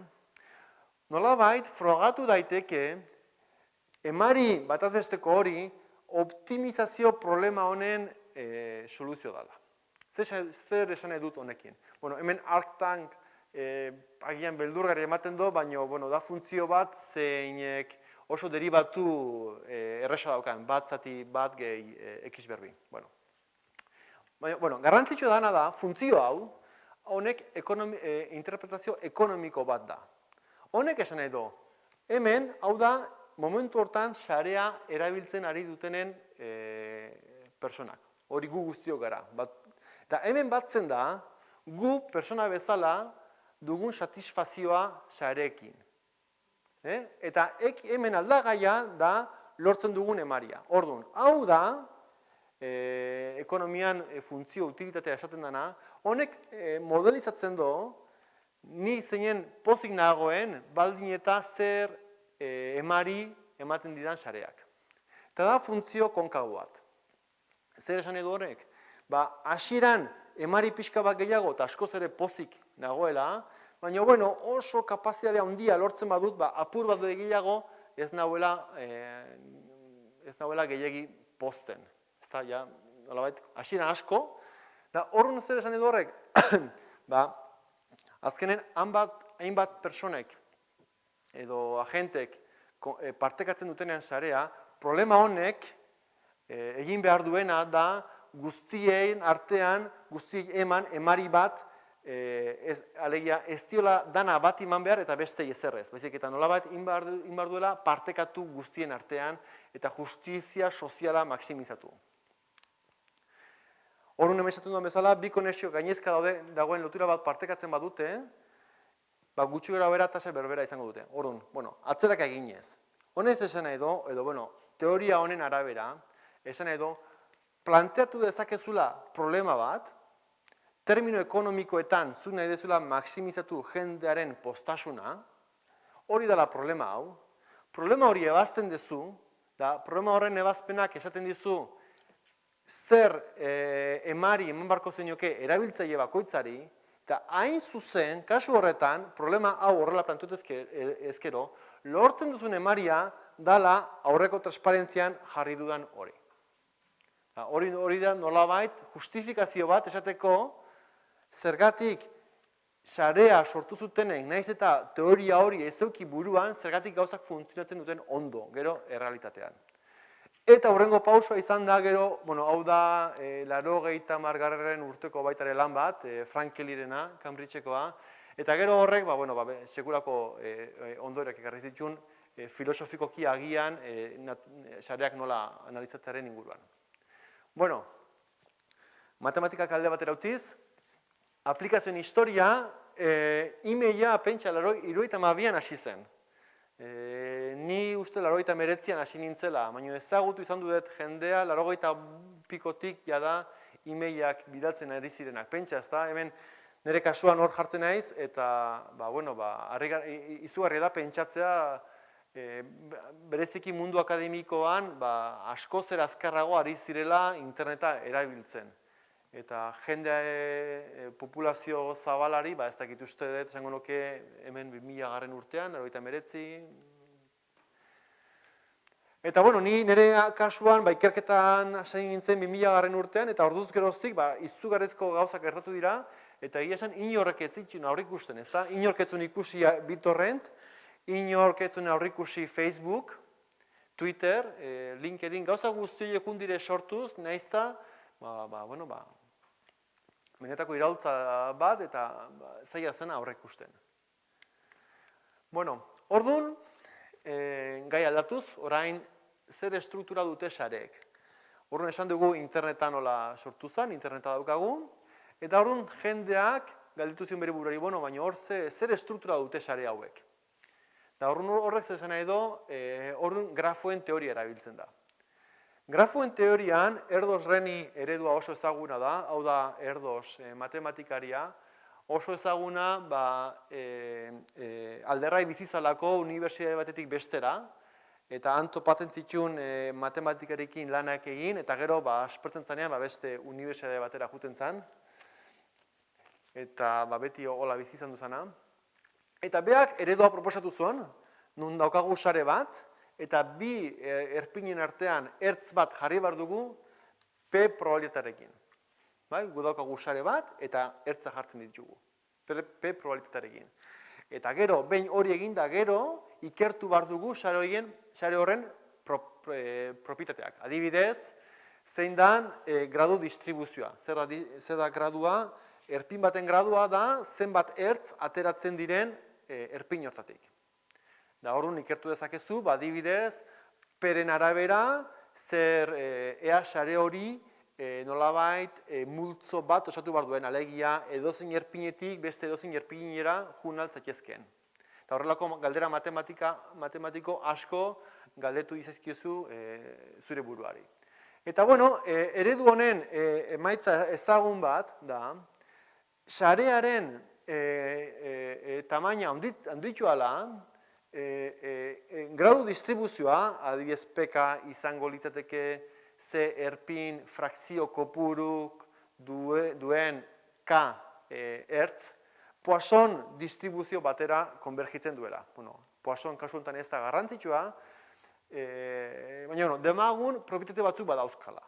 Nolabait frogatu daiteke emari batazbesteko hori optimizazio problema honen soluzio dela. Zer esan edut honekin? Hemen ArcTank agian beldurgarri ematen du, baina da funtzio bat zeinek oso deribatu erresa daukan, bat zati bat gehi x berbi. Garrantzitsua dana da, funtzio hau, honek interpretazio ekonomiko bat da. Honek esan nahi du, hemen, hau da, momentu hortan sarea erabiltzen ari dutenen personak. Hori gu guztiok gara. Eta hemen batzen da, gu persona bezala dugun satisfazioa sareekin. Eta hemen aldagaia da lortzen dugun emaria. Orduan, hau da, ekonomian funtzio utilitatea esaten dana, honek modelizatzen du, ni zeinen pozik nagoen baldin eta zer emari ematen didan sareak. Eta da funtzio konkagu bat. Zer esan edo horrek? Hasieran emari pixka bat gehiago eta askoz ere pozik nagoela, baina oso kapazitatea handia lortzen badut, apur bat gehiago ez nahuela gehiagi posten. Hasieran asko, eta horren zer esan edo horrek? Azkenen hainbat personek edo agentek partekatzen dutenean sarea, problema honek egin behar duena da guztien artean, guztiek emari bat alegia ez diola dana bat iman behar eta beste ezerrez. Baizik eta nolabait inbar duela partekatu guztien artean eta justizia soziala maksimizatu. Horren emaizatzen duen bezala, bi konexio gainezka dagoen lotura bat partekatzen badute, gutxi gara bera tasa berbera izango dute. Horren, atzerak eginez. Honez esan nahi do, edo, teoria honen arabera, esan nahi do, planteatu dezakezula problema bat, termino ekonomikoetan zuk nahi dezula maksimizatu jendearen postasuna, hori dela problema hau. Problema hori ebazten dezu, da problema horren ebazpenak esaten dizu zer emari eman barko zenioke erabiltzaile bakoitzari, eta hain zuzen, kasu horretan, problema hau horrela planteatu ezkero, lortzen duzun emaria dala aurreko transparentzian jarri dudan hori. Hori da nolabait justifikazio bat esateko zergatik sarea sortu zutenek, naiz eta teoria hori ezeuki buruan, zergatik gauzak funtzionatzen duten ondo, gero, errealitatean. Eta hurrengo pausua izan da, gero, hau da, 80. urteko baitare lan bat, Frank Kellyrena, Cambridgekoa, eta gero horrek, sekulako ondoreak ekarri zituen, filosofikoki agian, sareak nola analizatzearen inguruan. Matematikak alde batera utziz, aplikazioen historia, e-maila pentsa 72an hasi zen. Ni uste 89an hasi nintzela, baina ezagutu izan dut jendea 80 jada e-mailak bidaltzen ari zirenak. Pentsa ezta, hemen nire kasuan hor jartzen naiz, eta izugarria da pentsatzea bereziki mundu akademikoan askoz azkarrago ari zirela interneta erabiltzen. Eta jende populazio zabalari, ez dakit uste dut, esango nuke hemen 2000. Urtean, 89. Eta ni nire kasuan, ikerketan hasi nintzen 2000. Urtean, eta orduz geroztik, izugarrizko gauzak gertatu dira, eta egia esan inork ez zituen aurrikusten, ezta? Inork ez zuen ikusi BitTorrent, inork ez zuen aurrikusi Facebook, Twitter, LinkedIn, gauza guztiak dire sortuz, naizta, benetako iraultza bat eta zaila zen aurreikusten. Orduan, gai aldatuz, orain zer estruktura dute sareek. Orduan esan dugu interneta nola sortu zen, interneta daukagu, eta orduan jendeak galdetu zion bere buruari, baina hor zer estruktura dute sare hauek. Eta orduan horrek zesan nahi do, orduan grafoen teoria erabiltzen da. Grafoen teorian, Erdos-Reni eredua oso ezaguna da, hau da Erdos matematikaria, oso ezaguna alderrai bizizalako unibertsitate batetik bestera, eta han topatzen zituen matematikarekin lanak egin, eta gero aspertzen zanean beste unibertsitate batera juten zan, eta beti hola bizi izan duzana. Eta beak eredua proposatu zuen, nun daukagu sare bat, eta bi erpinen artean ertz bat jarri behar dugu P probabilitatearekin. Gu daukagu sare bat eta ertza jartzen ditugu. P probabilitatearekin. Eta gero, behin hori eginda gero, ikertu behar dugu sare horren propietateak. Adibidez, zein dan gradu distribuzioa. Zer da gradua? Erpin baten gradua da zenbat ertz ateratzen diren erpin hortatik. Da horren ikertu dezakezu, adibidez, peren arabera, zer ea sare hori nolabait multzo bat osatu behar duen, alegia edozein erpinetik beste edozein erpinera jun altzakezken. Eta horrelako galdera matematiko asko galdetu izazkiozu zure buruari. Eta eredu honen emaitza ezagun bat da, sarearen tamaina handitu ala, gradu distribuzioa, adibidez peka izango litzateke ze erpin frakzio kopuruk duen K ertz, Poisson distribuzio batera konbergitzen duela. Poisson kasu honetan ez da garrantzitsua, baina demagun propietate batzuk badauzkala.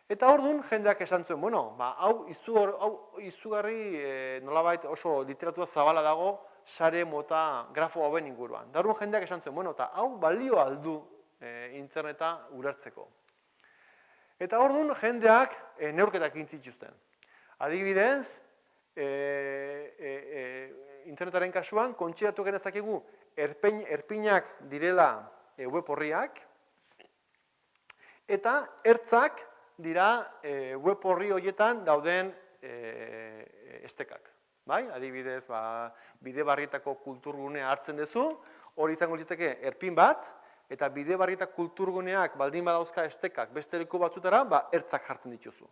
Eta orduan jendeak esan zuen, hau izugarri nolabait oso literatura zabala dago, sare mota grafo hauen inguruan. Da orduan jendeak esan zuen, eta hau balio aldu interneta ulertzeko. Eta orduan jendeak neurketak egin zituzten. Adibidez, internetaren kasuan, kontsideratu genezakegu erpinak direla web orriak, eta ertzak dira web orri horietan dauden estekak. Bai? Adibidez, Bidebarrietako kulturgunea hartzen duzu, hori izango litzateke erpin bat, eta Bidebarrietako kulturguneak baldin badauzka estekak beste leku batzutara, ertzak jartzen dituzu,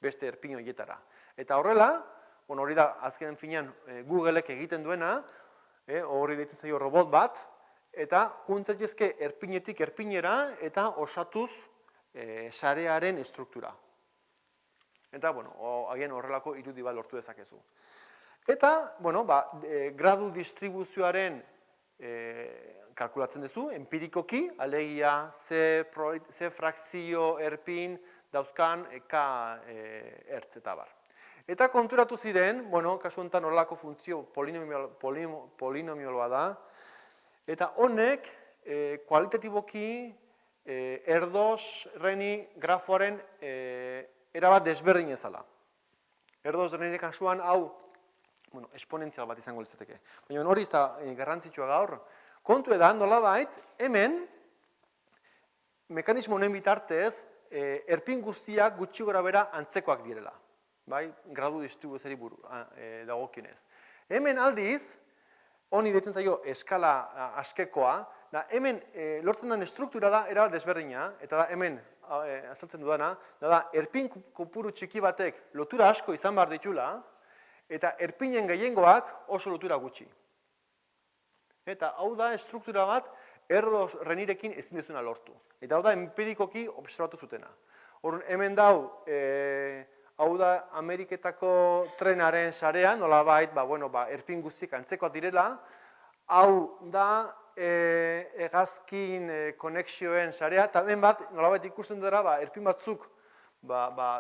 beste erpin horietara. Eta horrela, hori da azken finean Googleek egiten duena, hori deitzen zaio robot bat, eta juntzatezke erpinetik erpinera eta osatuz sarearen estruktura. Eta, agian horrelako irudi bat lortu dezakezu. Eta, gradu distribuzioaren kalkulatzen duzu, empirikoki, alegia ze frakzio erpin dauzkan K ertz eta bar. Eta konturatu ziren, kasu honetan horrelako funtzio polinomioloa da, eta honek kualitatiboki erdos reni grafoaren erabat desberdin ezala. Erdos reni kasuan hau esponentzial bat izango litzateke. Baina hori ez da garrantzitsua gaur. Kontu edan, nolabait, hemen mekanismo honen bitartez erpin guztiak gutxi gora bera antzekoak direla. Bai, gradu distribuziori dagokionez. Hemen aldiz, honi deitzen zaio eskala askekoa, da hemen lortzen den struktura da erabat desberdina, eta da hemen azaltzen dudana, da erpin kopuru txiki batek lotura asko izan behar ditula, eta erpinen gehiengoak oso lotura gutxi. Eta hau da struktura bat erdos renirekin ezin dezuna lortu. Eta hau da empirikoki observatu zutena. Hemen hau da Ameriketako trenaren sarean, nolabait, erpin guztiak antzekoak direla. Hau da hegazkin konexioen sarea, eta hemen bat, nolabait ikusten dara, erpin batzuk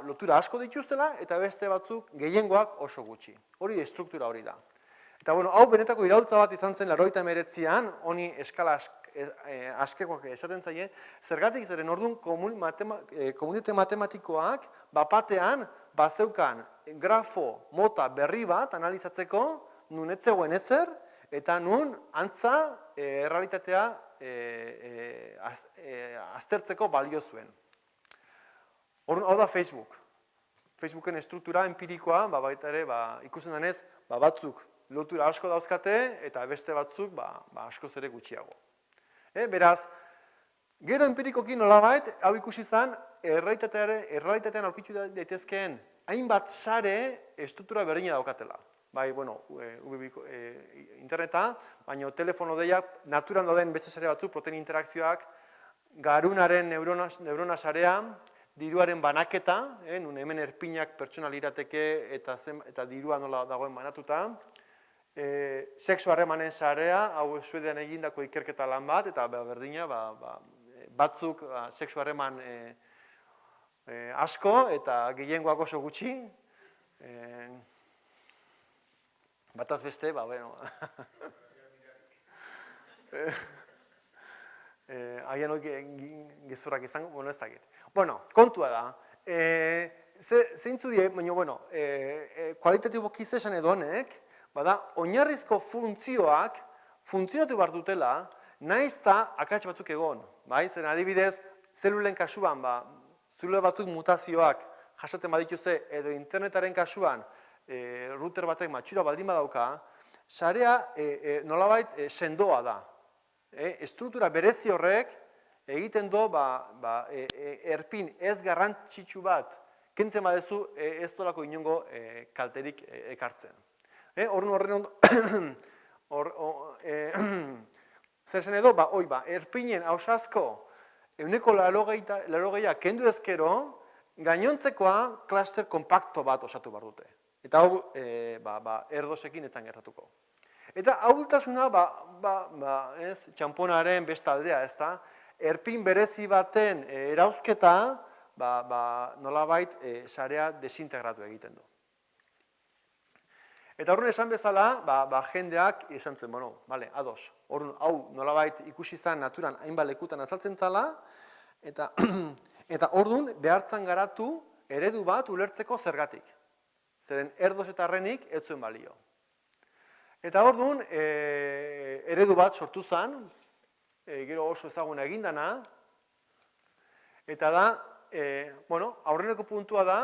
lotura asko dituztela, eta beste batzuk gehiengoak oso gutxi. Hori struktura hori da. Eta hau benetako iraultza bat izan zen 89an, honi eskala askekoak esaten zaie, zergatik zeren orduan komunitate matematikoak bapatean bazeukan grafo mota berri bat analizatzeko nun ez zegoen ezer, eta nun antza errealitatea aztertzeko balio zuen. Hau da Facebook. Facebooken estruktura empirikoa, baita ere, ikusten denez, batzuk lotura asko dauzkate, eta beste batzuk askoz ere gutxiago. Beraz, gero empirikoki nolabait, hau ikusi zen, errealitatean aurkitu daitezkeen hainbat sare estruktura berdina daukatela. Interneta, baina telefono deiak, naturan dauden beste sare batzuk, protein interakzioak, garunaren neurona sarea, diruaren banaketa, nun hemen erpinak pertsonal irateke eta dirua nola dagoen banatuta, sexu harremanen sarea, hau Suedian egindako ikerketa lan bat, eta berdina, batzuk sexu harreman asko, eta gehiengoak oso gutxi, bataz beste, haien hori gezurrak izango, ez dakit. Kontua da, zeintzu die, baina, kualitatiboki zesan edo honek, oinarrizko funtzioak funtzionatu behar dutela, nahiz eta akats batzuk egon. Zer adibidez, zelulen kasuan, zelula batzuk mutazioak jasaten badituzte, edo internetaren kasuan, router batek matxura baldin badauka, sarea nolabait sendoa da. Estruktura berezi horrek egiten do erpin ez garrantzitsu bat kentzen badezu ez dolako inongo kalterik ekartzen. Horren zer zen edo, erpinen hausazko 80% kendu ezkero, gainontzekoa kluster kompakto bat osatu behar dute. Eta hau erdosekin etzan gertatuko. Eta ahultasuna, txamponaren bestaldea, ez da, erpin berezi baten erauzketa, nolabait sarea desintegratu egiten du. Eta horren esan bezala, jendeak esan zen, ados, hau nolabait ikusi zen naturan hainbat lekutan azaltzen zala, eta orduan behartzan garatu eredu bat ulertzeko zergatik. zeren erdozetarrenik ez zuen balio. Eta orduan, eredu bat sortu zen, gero oso ezaguna egindana, eta da, aurreneko puntua da,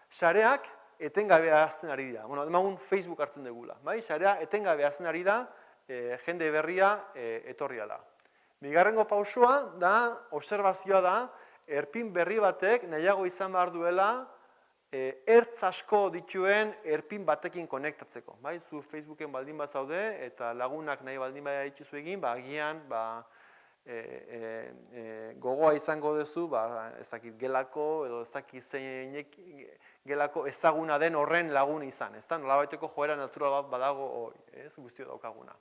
sareak etengabe hazten ari dira. Demagun Facebook hartzen dugula, bai? Sarea etengabe hazten ari da, jende berria etorriala. Bigarrengo pausua da, observazioa da, erpin berri batek nahiago izan behar duela ertz asko dituen erpin batekin konektatzeko. Bai? Zu Facebooken baldin bat zaude eta lagunak nahi baldin bat dituzu egin, agian gogoa izango duzu, ez dakit gelako edo ez dakit zeinek gelako ezaguna den horren lagun izan. Nolabaiteko joera natural bat badago ez guztio daukaguna.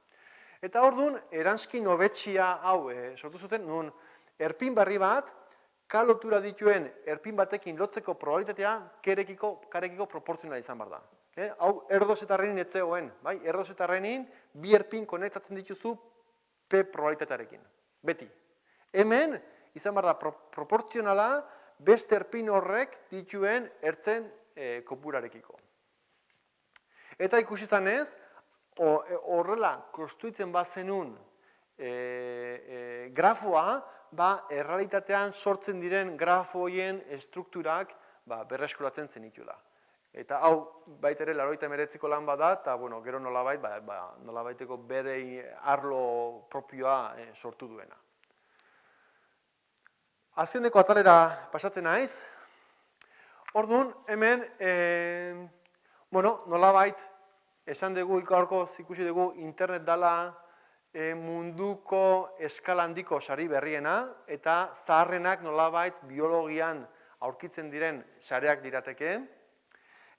Eta orduan, eranskin hobetxia hau sortu zuten, nun erpin berri bat, lotura dituen erpin batekin lotzeko probabilitatea karekiko proportzionala izan behar da. Hau erdozetarrenin etzegoen, bai? Erdozetarrenin bi erpin konektatzen dituzu P probabilitatearekin, beti. Hemen, izan behar da proportzionala beste erpin horrek dituen ertzen kopurarekiko. Eta ikusi zanez, horrela konstruitzen bazenun grafoa, errealitatean sortzen diren grafoien estrukturak berreskuratzen zenitula. Eta hau baita ere 89ko lan bat da, eta gero nolabaiteko bere arlo propioa sortu duena. Azkeneko atalera pasatzen naiz. Orduan, hemen, nolabait, esan dugu, ikusi dugu, internet dela munduko eskala handiko sari berriena, eta zaharrenak nolabait biologian aurkitzen diren sareak dirateke.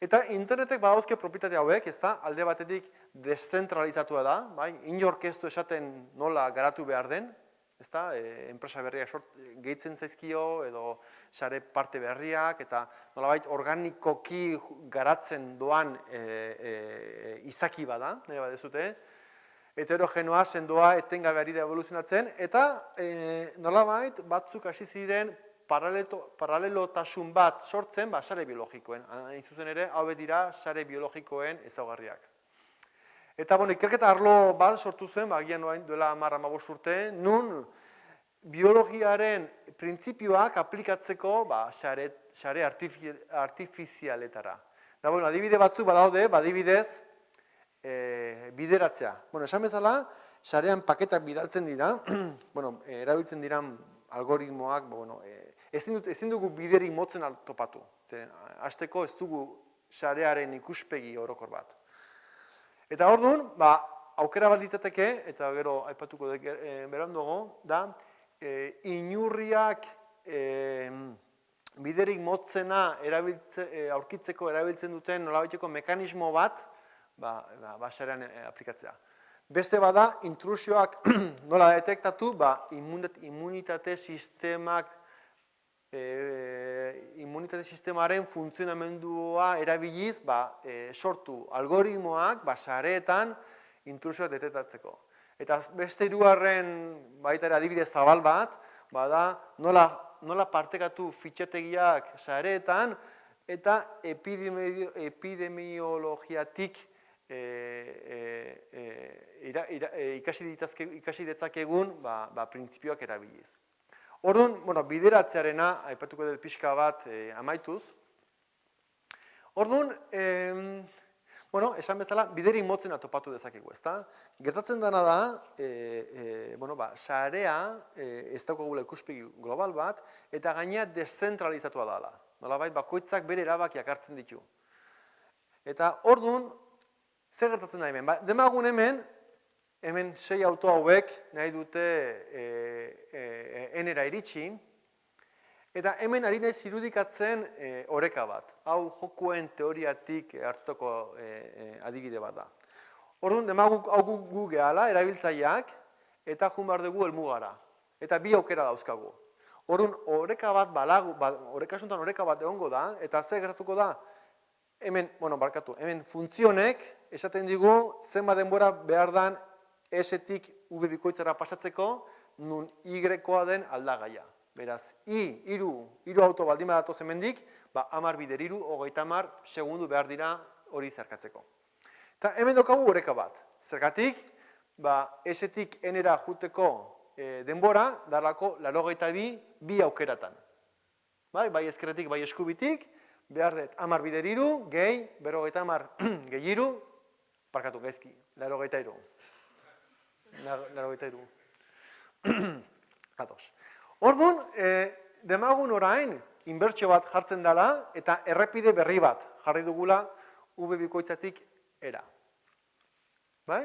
Eta internetek badauzke propietate hauek, alde batetik deszentralizatua da, inork ez du esaten nola garatu behar den, enpresa berriak gehitzen zaizkio edo sare parte berriak, eta nolabait organikoki garatzen doan izaki bada, nahi badezute, heterogenoa, sendoa, etengabe ari da evoluzionatzen, eta nolabait batzuk hasi ziren paralelotasun bat sortzen sare biologikoen. Hain zuzen ere, hau dira sare biologikoen ezaugarriak. Eta, ikerketa arlo bat sortu zen, agian duela 10-15 urte, nun biologiaren printzipioak aplikatzeko sare artifizialetara. Adibide batzuk badaude, adibidez, bideratzea. Esan bezala, sarean paketak bidaltzen dira, erabiltzen diran algoritmoak, ezin dugu biderik motzen topatu. Hasteko ez dugu sarearen ikuspegi orokor bat. Eta orduan, aukera bat ditzateke, eta gero aipatuko beranduago, da, inurriak biderik motzena aurkitzeko erabiltzen duten nolabaiteko mekanismo bat, sarean aplikatzea. Beste bada, intrusioak nola detektatu, immunitate sistemaren funtzionamendua erabiliz, sortu algoritmoak, sareetan intrusioak detektatzeko. Eta beste hirugarren baita ere adibide zabal bat, nola partekatu fitxategiak sareetan, eta epidemiologiatik ikasi ditzakegun printzipioak erabiliz. Orduan, bideratzearena, aipatuko dut pixka bat amaituz. Orduan, esan bezala, biderik motzena topatu dezakegu, ezta? Gertatzen dena da, sarea ez daukagula ikuspegi global bat, eta gainera deszentralizatua dela. Nolabait, bakoitzak bere erabakiak hartzen ditu. Eta orduan, zer gertatzen da hemen? Demagun hemen 6 auto hauek nahi dute enera iritsi, eta hemen ari naiz irudikatzen oreka bat. Hau jokuen teoriatik hartutako adibide bat da. Orduan, demagun hau gu gehala, erabiltzaileak, eta jun behar dugu helmugara. Eta bi aukera dauzkagu. Orduan, oreka bat egongo da, eta zer gertatuko da? Hemen funtzionek esaten digu zenbat denbora behar dan S-tik V bikoitzara pasatzeko, nun Y-koa den aldagaia. Beraz, hiru auto baldin badatoz hemendik, 10 bider 3, 30 segundu behar dira hori zeharkatzeko. Eta hemen daukagu oreka bat. Zergatik, S-etik N-era juteko denbora, darlako 82 bi aukeratan. Bai ezkerretik, bai eskubitik, behar dut 10 bider iru, gehi, 50 gehi iru, parkatu gaizki, 83. 83. Ados. Orduan, demagun orain, inbertsio bat jartzen dela, eta errepide berri bat jarri dugula V bikoitzatik era. Bai?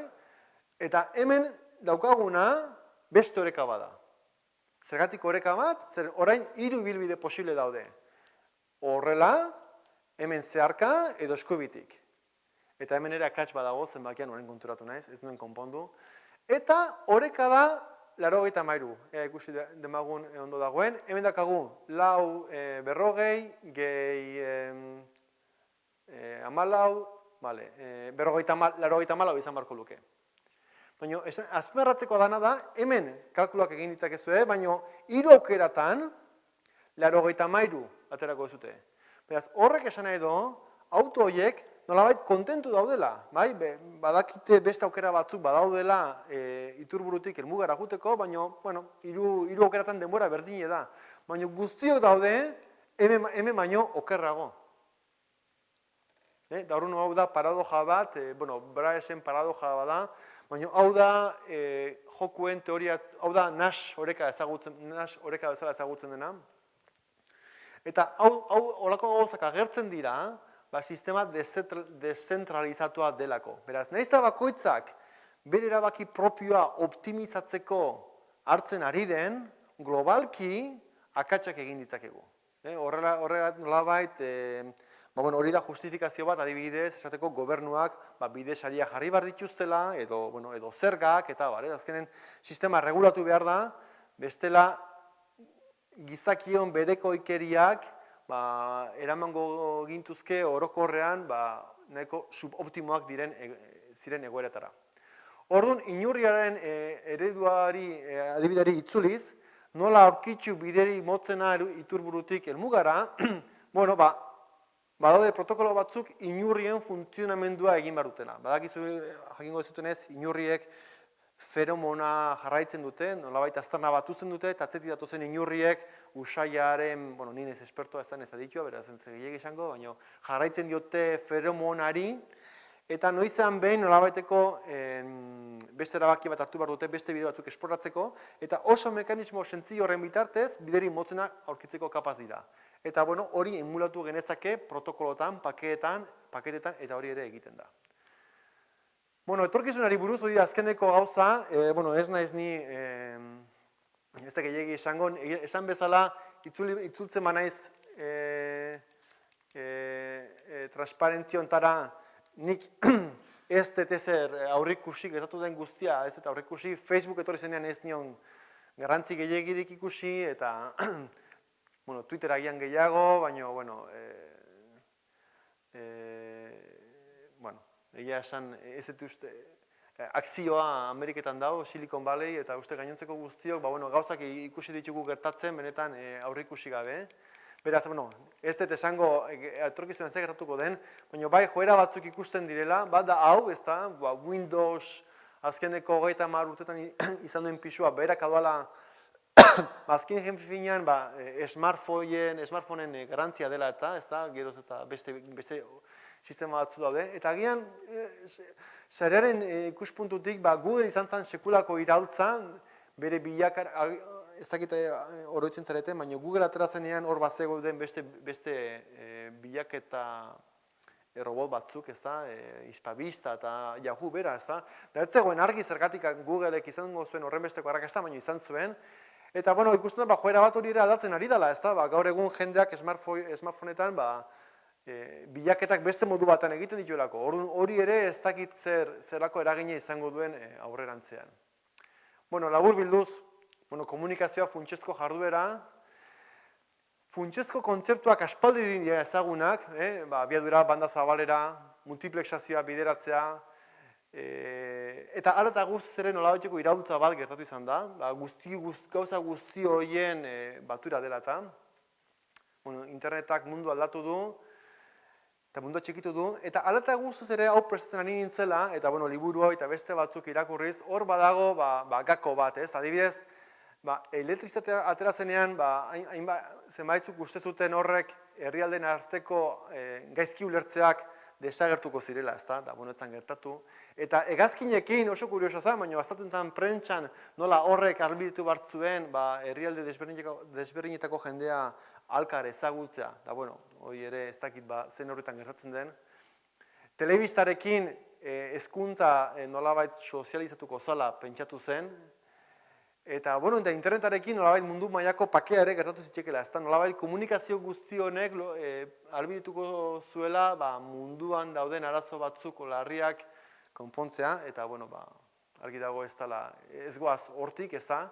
Eta hemen daukaguna beste oreka bada. Zergatik oreka bat, orain 3 ibilbide posible daude. Horrela, hemen zeharka edo eskubitik. Eta hemen ere akats badago, zenbakian orain konturatu naiz, ez nuen konpondu. Eta oreka da 83. Ikusi demagun ondo dagoen. Hemen dakagu 4 berrogei, gehi 14, vale, 84 izan barko luke. Baina, azpimarratzeko dana da, hemen kalkuluak egin ditzakezue, baina 3 aukeratan 83 aterako zute. Beraz, horrek esan nahi du, auto horiek nolabait kontentu daudela, bai? Badakite beste aukera batzuk badaudela Iturburutik helmugara joteko, baina, bueno, 3 aukeratan denbora berdine da. Baina guztiok daude, hemen baino okerrago. Da horren hau da paradoja bat, Braesen paradoja bat da, baina hau da jokuen teoria, hau da Nash oreka bezala ezagutzen dena. Eta hau holako gauzak agertzen dira, sistema deszentralizatua delako. Beraz, nahiz eta bakoitzak bere erabaki propioa optimizatzeko hartzen ari den, globalki akatsak egin ditzakegu. Horregat nolabait, hori da justifikazio bat, adibidez, esateko gobernuak bide saria jarri behar dituztela, edo zergak, eta azkenen sistema regulatu behar da, bestela gizakion bereko ikeriak eramango gintuzke orokorrean nahiko suboptimoak ziren egoeretara. Orduan, inurriaren ereduari, adibidari itzuliz, nola aurkitzu bideri motzena Iturburutik helmugara, badaude protokolo batzuk inurrien funtzionamendua egin behar dutena. Badakizu jakingo zutenez, inurriek feromona jarraitzen dute, nolabait aztarna bat uzten dute, eta atzetik datozen inurriek usaiaren, ni nez espertoa ez aditua, beraz ez gehiago izango, baina jarraitzen diote feromonari, eta noizan behin nolabaiteko beste erabaki bat hartu behar dute, beste bide batzuk esploratzeko, eta oso mekanismo sentzio horren bitartez, bideri motzena aurkitzeko kapaz dira. Eta hori emulatu genezake protokolotan, paketetan, eta hori ere egiten da. Etorkizunari buruz, hori azkeneko gauza, ez naiz ni, ez da gehiagi esango, esan bezala, itzultzen banaiz transparentzia ontara, nik ez dut ezer aurrikusi, gertatu den guztia, ez dut aurrikusi, Facebook etorri zenean ez nion garrantzi gehiagirik ikusi, eta Twitter agian gehiago, baina, egia esan, ez dut uste, akzioa Ameriketan dago, Silicon Valley, eta uste gainontzeko guztiok, gauzak ikusi ditugu gertatzen, benetan aurrikusi gabe. Beraz, ez dut esango etorkizunan zer gertatuko den, baina bai joera batzuk ikusten direla, bat da hau, ez da, Windows azkeneko 30 urtetan izan duen pisua, berak aduala, azken finean, smartphoneen garantzia dela eta, ez da, geroz eta beste sistema batzu daude, eta agian, zarearen ikuspuntutik, Google izan zen sekulako iraultza, bere bilakar, ez dakit oroitzen zareten, baina Google aterazenean hor bazego den beste bilaketa robot batzuk, ez da, Hispavista eta Yahoo bera, ez da. Da ez zegoen argi zergatik Googleek izango zuen horren besteko arrakasta, baina izan zuen. Eta, ikusten da, joera bat hori ere aldatzen ari dela, ez da, gaur egun jendeak smartphoneetan, bilaketak beste modu batan egiten dituelako. Hori ere ez dakit zerako eragina izango duen aurrerantzean. Labur bilduz, komunikazioa funtsezko jarduera, funtsezko kontzeptuak aspaldi dira ezagunak, abiadura, banda zabalera, multiplexazioa bideratzea, eta ara eta guztiaren nolabaiteko iraultza bat gertatu izan da, gauza guzti horien batura dela eta. Internetak mundu aldatu du, eta mundua txikitu du, eta hala eta guztuz ere hau prestatzen ari nintzela, eta bueno, liburu hau eta beste batzuk irakurriz, hor badago gako bat, ez? Adibidez, elektrizitatea aterazenean, zenbaitzuk uste zuten horrek herrialdeen arteko gaizki ulertzeak desagertuko zirela, ezta? Da, bueno, etzan gertatu. Eta hegazkinekin oso kurioso zen, baina bastatzen zen prentsan nola horrek arbitu bartzuen herrialde desberdinetako jendea alkar ezagutzea. Da, bueno, hori ere ez dakit zen horretan gertatzen den. Telebistarekin hezkuntza nolabait sozializatuko zala pentsatu zen. Eta, bueno, eta internetarekin nolabait mundu mailako pakea ere gertatu zitxekela. Ez da, nolabait komunikazio guzti honek ahalbidetuko zuela munduan dauden arazo batzuk larriak konpontzea. Eta, bueno, argi dago ez goaz hortik, ez da.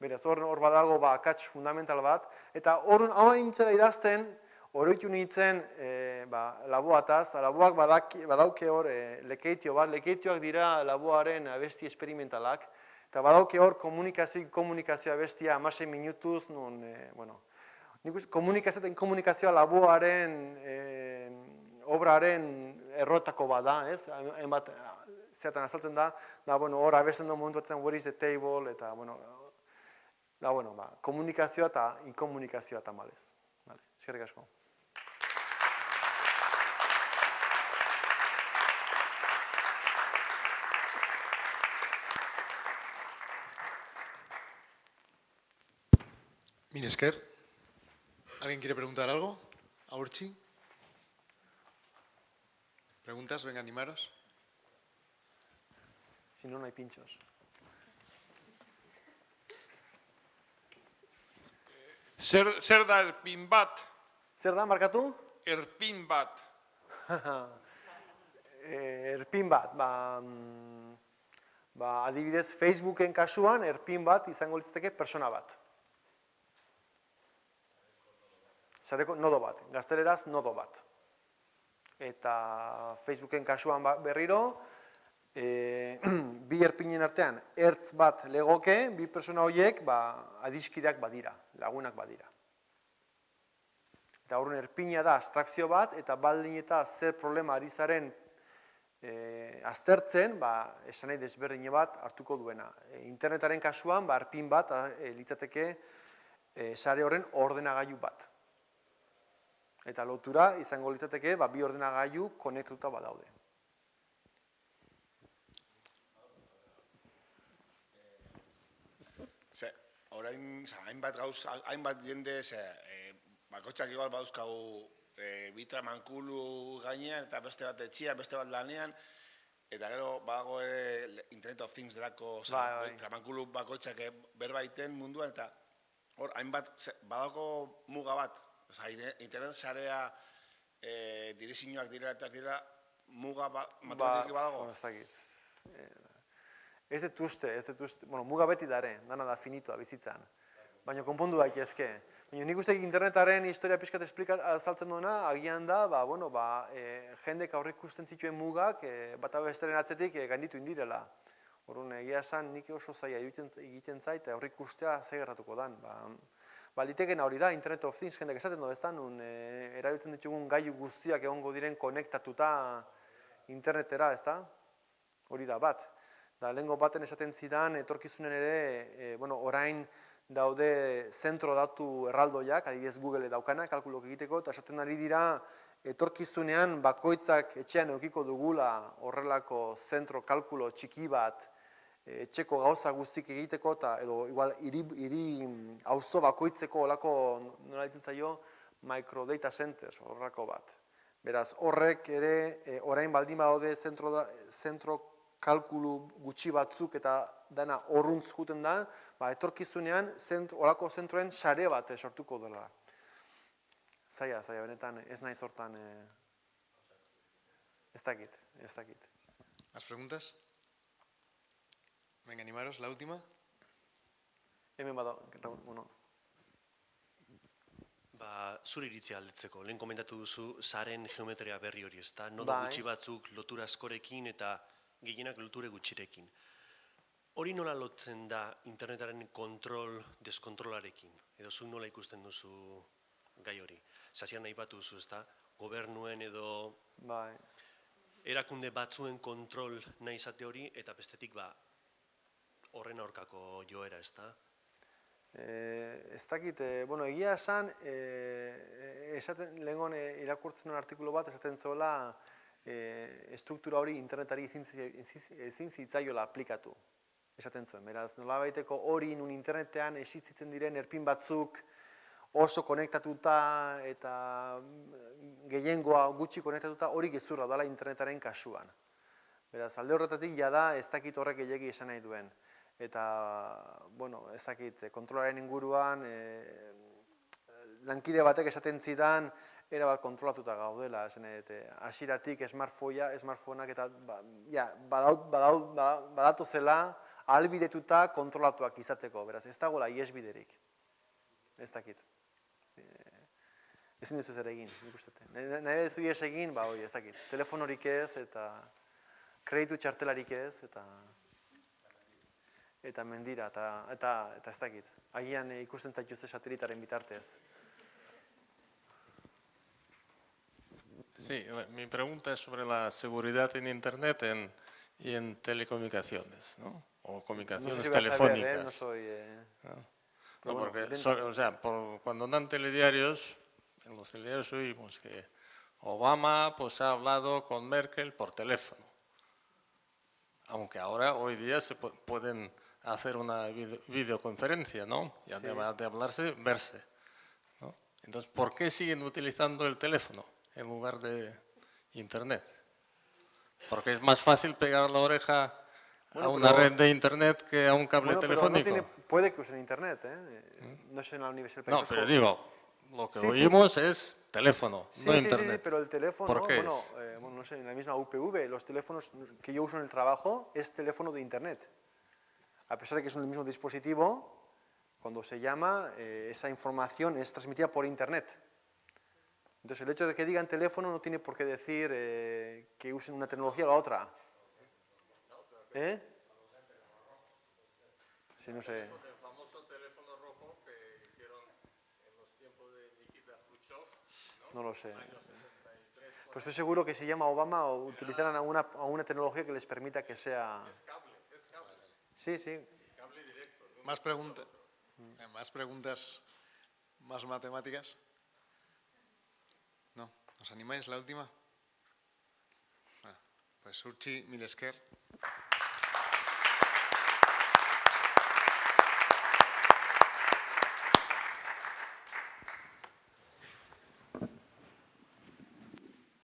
Beraz, hor badago akats fundamental bat. Eta hor nintzela idazten, oroitu nintzen laboataz. Laboak badauke hor lekeitio bat. Lekeitioak dira laboaren abesti esperimentalak. Eta badauke hor komunikazioa bestia 16 minutuz, komunikazioa laboaren obraren errotako bada, ez? Hainbat zeatan azaltzen da, hor abesten du momentu batean where is the table, eta, komunikazioa eta inkomunikazioa tamalez. Eskerrik asko. Mil esker. ¿Alguien quiere preguntar algo? ¿A Urchi? ¿Preguntas? Venga, animaros. Si no, no hay pinchos. Zer da erpin bat? Zer da, markatu? Erpin bat. Erpin bat, adibidez Facebooken kasuan, erpin bat izango litzateke persona bat. Sareko nodo bat, gazteleraz nodo bat. Eta Facebooken kasuan berriro, bi erpinen artean ertz bat legoke, bi persona horiek adiskideak badira, lagunak badira. Eta horren erpina da abstrakzio bat, eta baldin eta zer problema ari zaren aztertzen, esan nahi desberdine bat hartuko duena. Internetaren kasuan, erpin bat litzateke sare horren ordenagailu bat. Eta lotura izango litzateke bi ordenagailu konektatuta badaude. Orain, hainbat jende, bakotxak igual badauzkagu bi tramankulu gainean, eta beste bat etxean, beste bat lanean, eta gero badago Internet of Things delako tramankulu bakotxak berbaiten munduan, eta hor, hainbat, badago muga bat, internet sarea direzioak dira eta dira muga matematiki badago? Ez dakit. Ez dut uste, muga beti dare, dana da finitoa bizitzan. Baina konpondu daitezke. Baina nik uste internetaren historia pixkat azaltzen duena, agian da, jendek aurre ikusten zituen mugak, bata besteren atzetik gainditu indirela. Horren, egia esan, nik oso zaila egiten zait, aurre ikustea ze gertatuko dan. Litekena hori da, Internet of Things, jendek esaten du, ez da, erabiltzen ditugun gailu guztiak egongo diren konektatuta internetera, ez da? Hori da, bat. Da, lehengo baten esaten zidan, etorkizunen ere, orain daude zentro datu erraldoiak, adibidez Google daukana, kalkulok egiteko, eta esaten ari dira, etorkizunean bakoitzak etxean edukiko dugula horrelako zentro kalkulo txiki bat, etxeko gauza guztik egiteko, edo igual hiri auzo bakoitzeko olako, nola ditzen zaio, micro data centers, horrelako bat. Beraz, horrek ere, orain baldin badaude zentro kalkulu gutxi batzuk eta dana horruntz juten da, etorkizunean olako zentroen sare bat sortuko dela. Zaila, benetan, ez nahi sortan, ez dakit. ¿Más preguntas? Venga, animaros, la última. Hemen badago, Zure iritzia aldetzeko, lehen komentatu duzu zaren geometria berri hori, ez da? Nodo gutxi batzuk lotura askorekin eta gehienak loture gutxirekin. Hori nola lotzen da internetaren kontrol-deskontrolarekin? Edo zuk nola ikusten duzu gai hori? Zasian nahi batu duzu, ez da? gobernuen edo Bai. erakunde batzuen kontrol nahi izate hori, eta bestetik horren aurkako joera, ez da? Ez dakit, bueno, egia esan, lehengon irakurtzen nuen artikulu bat, esaten zuela, struktura hori internetari ezin zitzaiola aplikatu. Esaten zuen, beraz, nolabaiteko hori nun internetean existitzen diren erpin batzuk oso konektatuta eta gehiengoa gutxi konektatuta hori gezurra dela internetaren kasuan. Beraz, alde horretatik jada ez dakit horrek gehiegi esan nahi duen. Eta, bueno, ez dakit, kontrolaren inguruan, lankide batek esaten zidan, erabat kontrolatuta gaudela, hasieratik smartphoneak eta badatu zela, ahalbidetuta kontrolatuak izateko, beraz, ez dagoela ihesbiderik. Ez dakit. Ezin duzu zer egin, nik uste. Nahi duzu ihes egin, ez dakit. Telefonorik ez, eta kreditu txartelarik ez, eta mendira, eta ez dakit. Agian ikusten zaituzte satelitaren bitartez. Sí, mi pregunta es sobre la seguridad en Internet y en telecomunicaciones, ¿no? O comunicaciones no sé si vas telefónicas. A ver, no soy... No, bueno, porque o sea, cuando dan telediarios, en los telediarios oímos que Obama pues, ha hablado con Merkel por teléfono. Aunque ahora, hoy día, se pueden hacer una videoconferencia, ¿no? Y además de hablarse, verse, ¿no? Entonces, ¿por qué siguen utilizando el teléfono en lugar de Internet? Porque es más fácil pegar la oreja a una red de Internet que a un cable telefónico. Puede que usen Internet, no sé en la Universidad del País No, Vasco. pero digo, lo que oímos es teléfono, no Internet. Sí, pero el teléfono, ¿Por qué bueno, no sé, en la misma UPV, los teléfonos que yo uso en el trabajo es teléfono de Internet. A pesar de que son el mismo dispositivo, cuando se llama, esa información es transmitida por Internet. Entonces, el hecho de que digan teléfono no tiene por qué decir que usen una tecnología o la otra. Sí, no sé. El famoso teléfono rojo que hicieron en los tiempos de Nikita Khrushchev, No lo sé. Pues estoy seguro que si llama Obama o utilizarán alguna tecnología que les permita que sea... es cable. Sí. Es cable directo. ¿Más preguntas? ¿Más preguntas? ¿Más matemáticas? ¿No? ¿Os animáis la última? Bueno, pues Urtzi, mil esker.